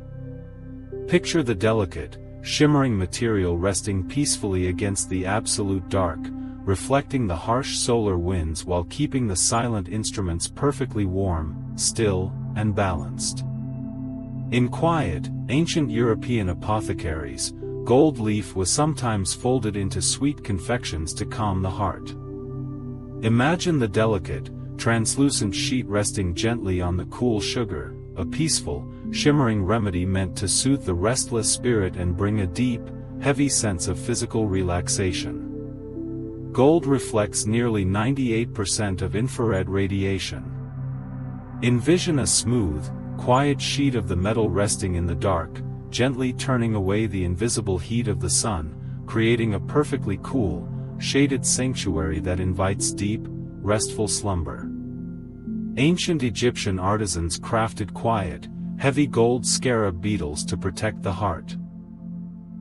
S1: Picture the delicate, shimmering material resting peacefully against the absolute dark, reflecting the harsh solar winds while keeping the silent instruments perfectly warm, still, and balanced. In quiet, ancient European apothecaries, gold leaf was sometimes folded into sweet confections to calm the heart. Imagine the delicate, translucent sheet resting gently on the cool sugar, a peaceful, shimmering remedy meant to soothe the restless spirit and bring a deep, heavy sense of physical relaxation. Gold reflects nearly 98% of infrared radiation. Envision a smooth, quiet sheet of the metal resting in the dark, gently turning away the invisible heat of the sun, creating a perfectly cool, shaded sanctuary that invites deep, restful slumber. Ancient Egyptian artisans crafted quiet, heavy gold scarab beetles to protect the heart.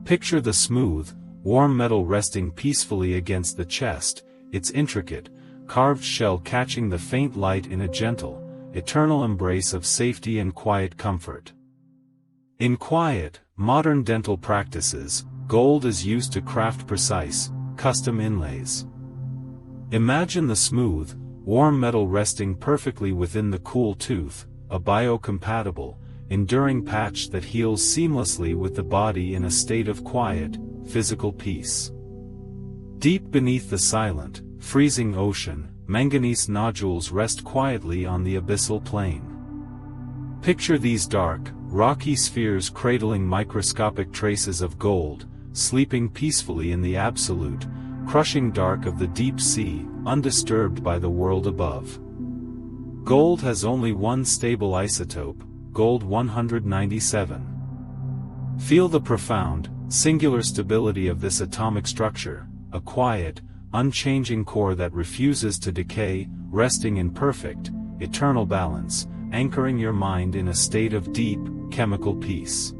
S1: Picture the smooth, warm metal resting peacefully against the chest, its intricate, carved shell catching the faint light in a gentle, eternal embrace of safety and quiet comfort. In quiet, modern dental practices, gold is used to craft precise, custom inlays. Imagine the smooth, warm metal resting perfectly within the cool tooth, a biocompatible, enduring patch that heals seamlessly with the body in a state of quiet, physical peace. Deep beneath the silent, freezing ocean, manganese nodules rest quietly on the abyssal plain. Picture these dark, rocky spheres cradling microscopic traces of gold, sleeping peacefully in the absolute, crushing dark of the deep sea, undisturbed by the world above. Gold has only one stable isotope, gold 197. Feel the profound, singular stability of this atomic structure, a quiet, unchanging core that refuses to decay, resting in perfect, eternal balance, anchoring your mind in a state of deep, chemical peace.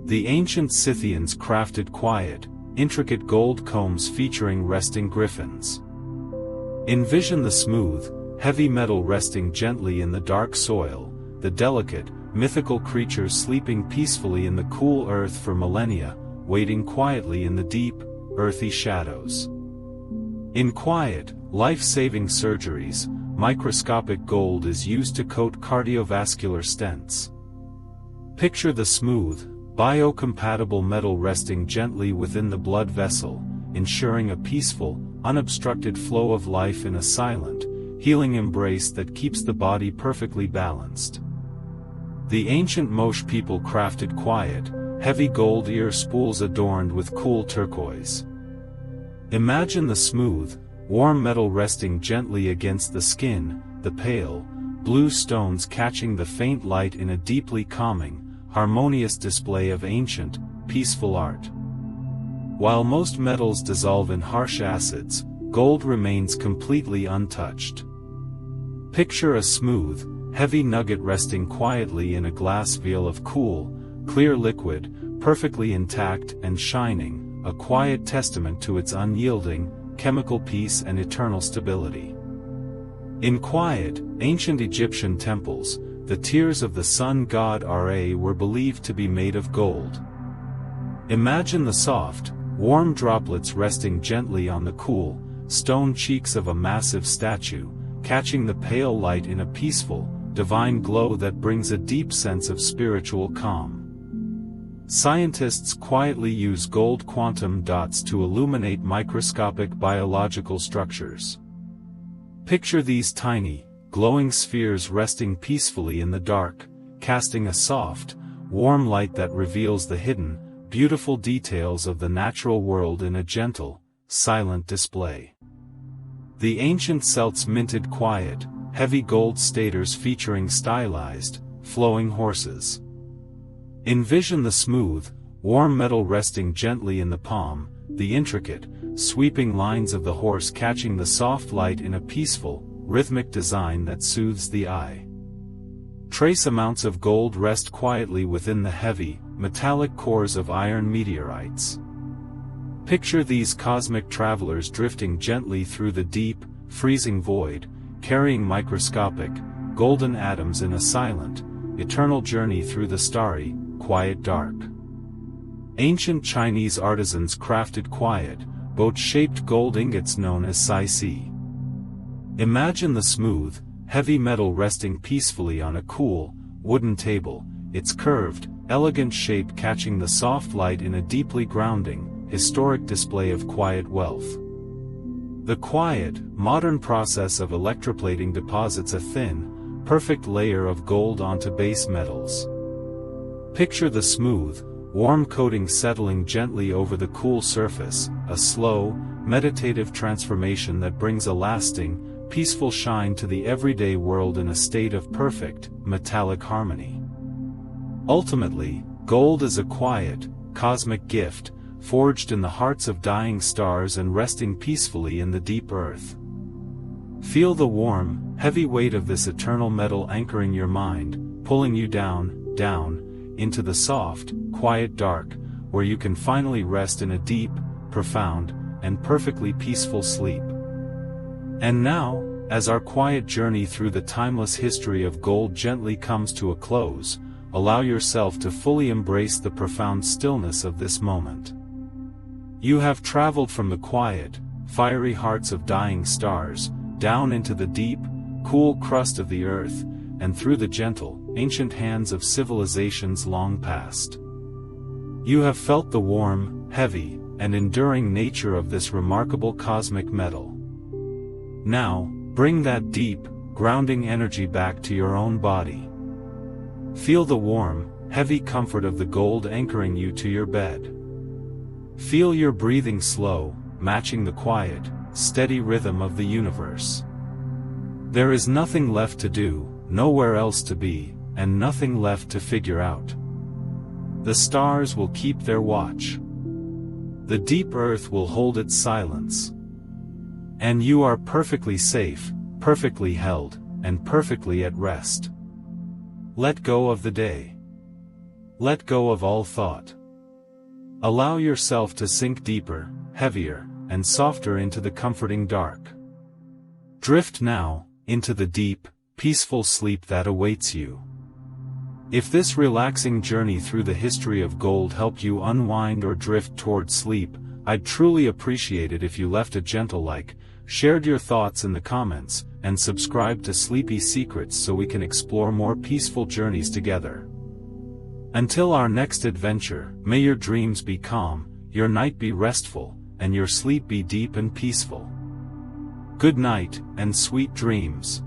S1: The ancient Scythians crafted quiet, intricate gold combs featuring resting griffins. Envision the smooth, heavy metal resting gently in the dark soil, the delicate, mythical creatures sleeping peacefully in the cool earth for millennia, waiting quietly in the deep, earthy shadows. In quiet, life-saving surgeries, microscopic gold is used to coat cardiovascular stents. Picture the smooth, biocompatible metal resting gently within the blood vessel, ensuring a peaceful, unobstructed flow of life in a silent, healing embrace that keeps the body perfectly balanced. The ancient Moche people crafted quiet, heavy gold ear spools adorned with cool turquoise. Imagine the smooth, warm metal resting gently against the skin, the pale, blue stones catching the faint light in a deeply calming, harmonious display of ancient, peaceful art. While most metals dissolve in harsh acids, gold remains completely untouched. Picture a smooth, heavy nugget resting quietly in a glass vial of cool, clear liquid, perfectly intact and shining, a quiet testament to its unyielding, chemical peace and eternal stability. In quiet, ancient Egyptian temples, the tears of the sun god Ra were believed to be made of gold. Imagine the soft, warm droplets resting gently on the cool, stone cheeks of a massive statue, catching the pale light in a peaceful, divine glow that brings a deep sense of spiritual calm. Scientists quietly use gold quantum dots to illuminate microscopic biological structures. Picture these tiny, glowing spheres resting peacefully in the dark, casting a soft, warm light that reveals the hidden, beautiful details of the natural world in a gentle, silent display. The ancient Celts minted quiet, heavy gold staters featuring stylized, flowing horses. Envision the smooth, warm metal resting gently in the palm, the intricate, sweeping lines of the horse catching the soft light in a peaceful, rhythmic design that soothes the eye. Trace amounts of gold rest quietly within the heavy, metallic cores of iron meteorites. Picture these cosmic travelers drifting gently through the deep, freezing void, carrying microscopic, golden atoms in a silent, eternal journey through the starry, quiet dark. Ancient Chinese artisans crafted quiet, boat-shaped gold ingots known as sai. Imagine the smooth, heavy metal resting peacefully on a cool, wooden table, its curved, elegant shape catching the soft light in a deeply grounding, historic display of quiet wealth. The quiet, modern process of electroplating deposits a thin, perfect layer of gold onto base metals. Picture the smooth, warm coating settling gently over the cool surface, a slow, meditative transformation that brings a lasting, peaceful shine to the everyday world in a state of perfect, metallic harmony. Ultimately, gold is a quiet, cosmic gift, forged in the hearts of dying stars and resting peacefully in the deep earth. Feel the warm, heavy weight of this eternal metal anchoring your mind, pulling you down, into the soft, quiet dark, where you can finally rest in a deep, profound, and perfectly peaceful sleep. And now, as our quiet journey through the timeless history of gold gently comes to a close, allow yourself to fully embrace the profound stillness of this moment. You have traveled from the quiet, fiery hearts of dying stars, down into the deep, cool crust of the earth, and through the gentle, ancient hands of civilizations long past. You have felt the warm, heavy, and enduring nature of this remarkable cosmic metal. Now, bring that deep, grounding energy back to your own body. Feel the warm, heavy comfort of the gold anchoring you to your bed. Feel your breathing slow, matching the quiet, steady rhythm of the universe. There is nothing left to do, nowhere else to be, and nothing left to figure out. The stars will keep their watch. The deep earth will hold its silence. And you are perfectly safe, perfectly held, and perfectly at rest. Let go of the day. Let go of all thought. Allow yourself to sink deeper, heavier, and softer into the comforting dark. Drift now, into the deep, peaceful sleep that awaits you. If this relaxing journey through the history of gold helped you unwind or drift toward sleep, I'd truly appreciate it if you left a gentle like, shared your thoughts in the comments, and subscribed to Sleepy Secrets so we can explore more peaceful journeys together. Until our next adventure, may your dreams be calm, your night be restful, and your sleep be deep and peaceful. Good night, and sweet dreams.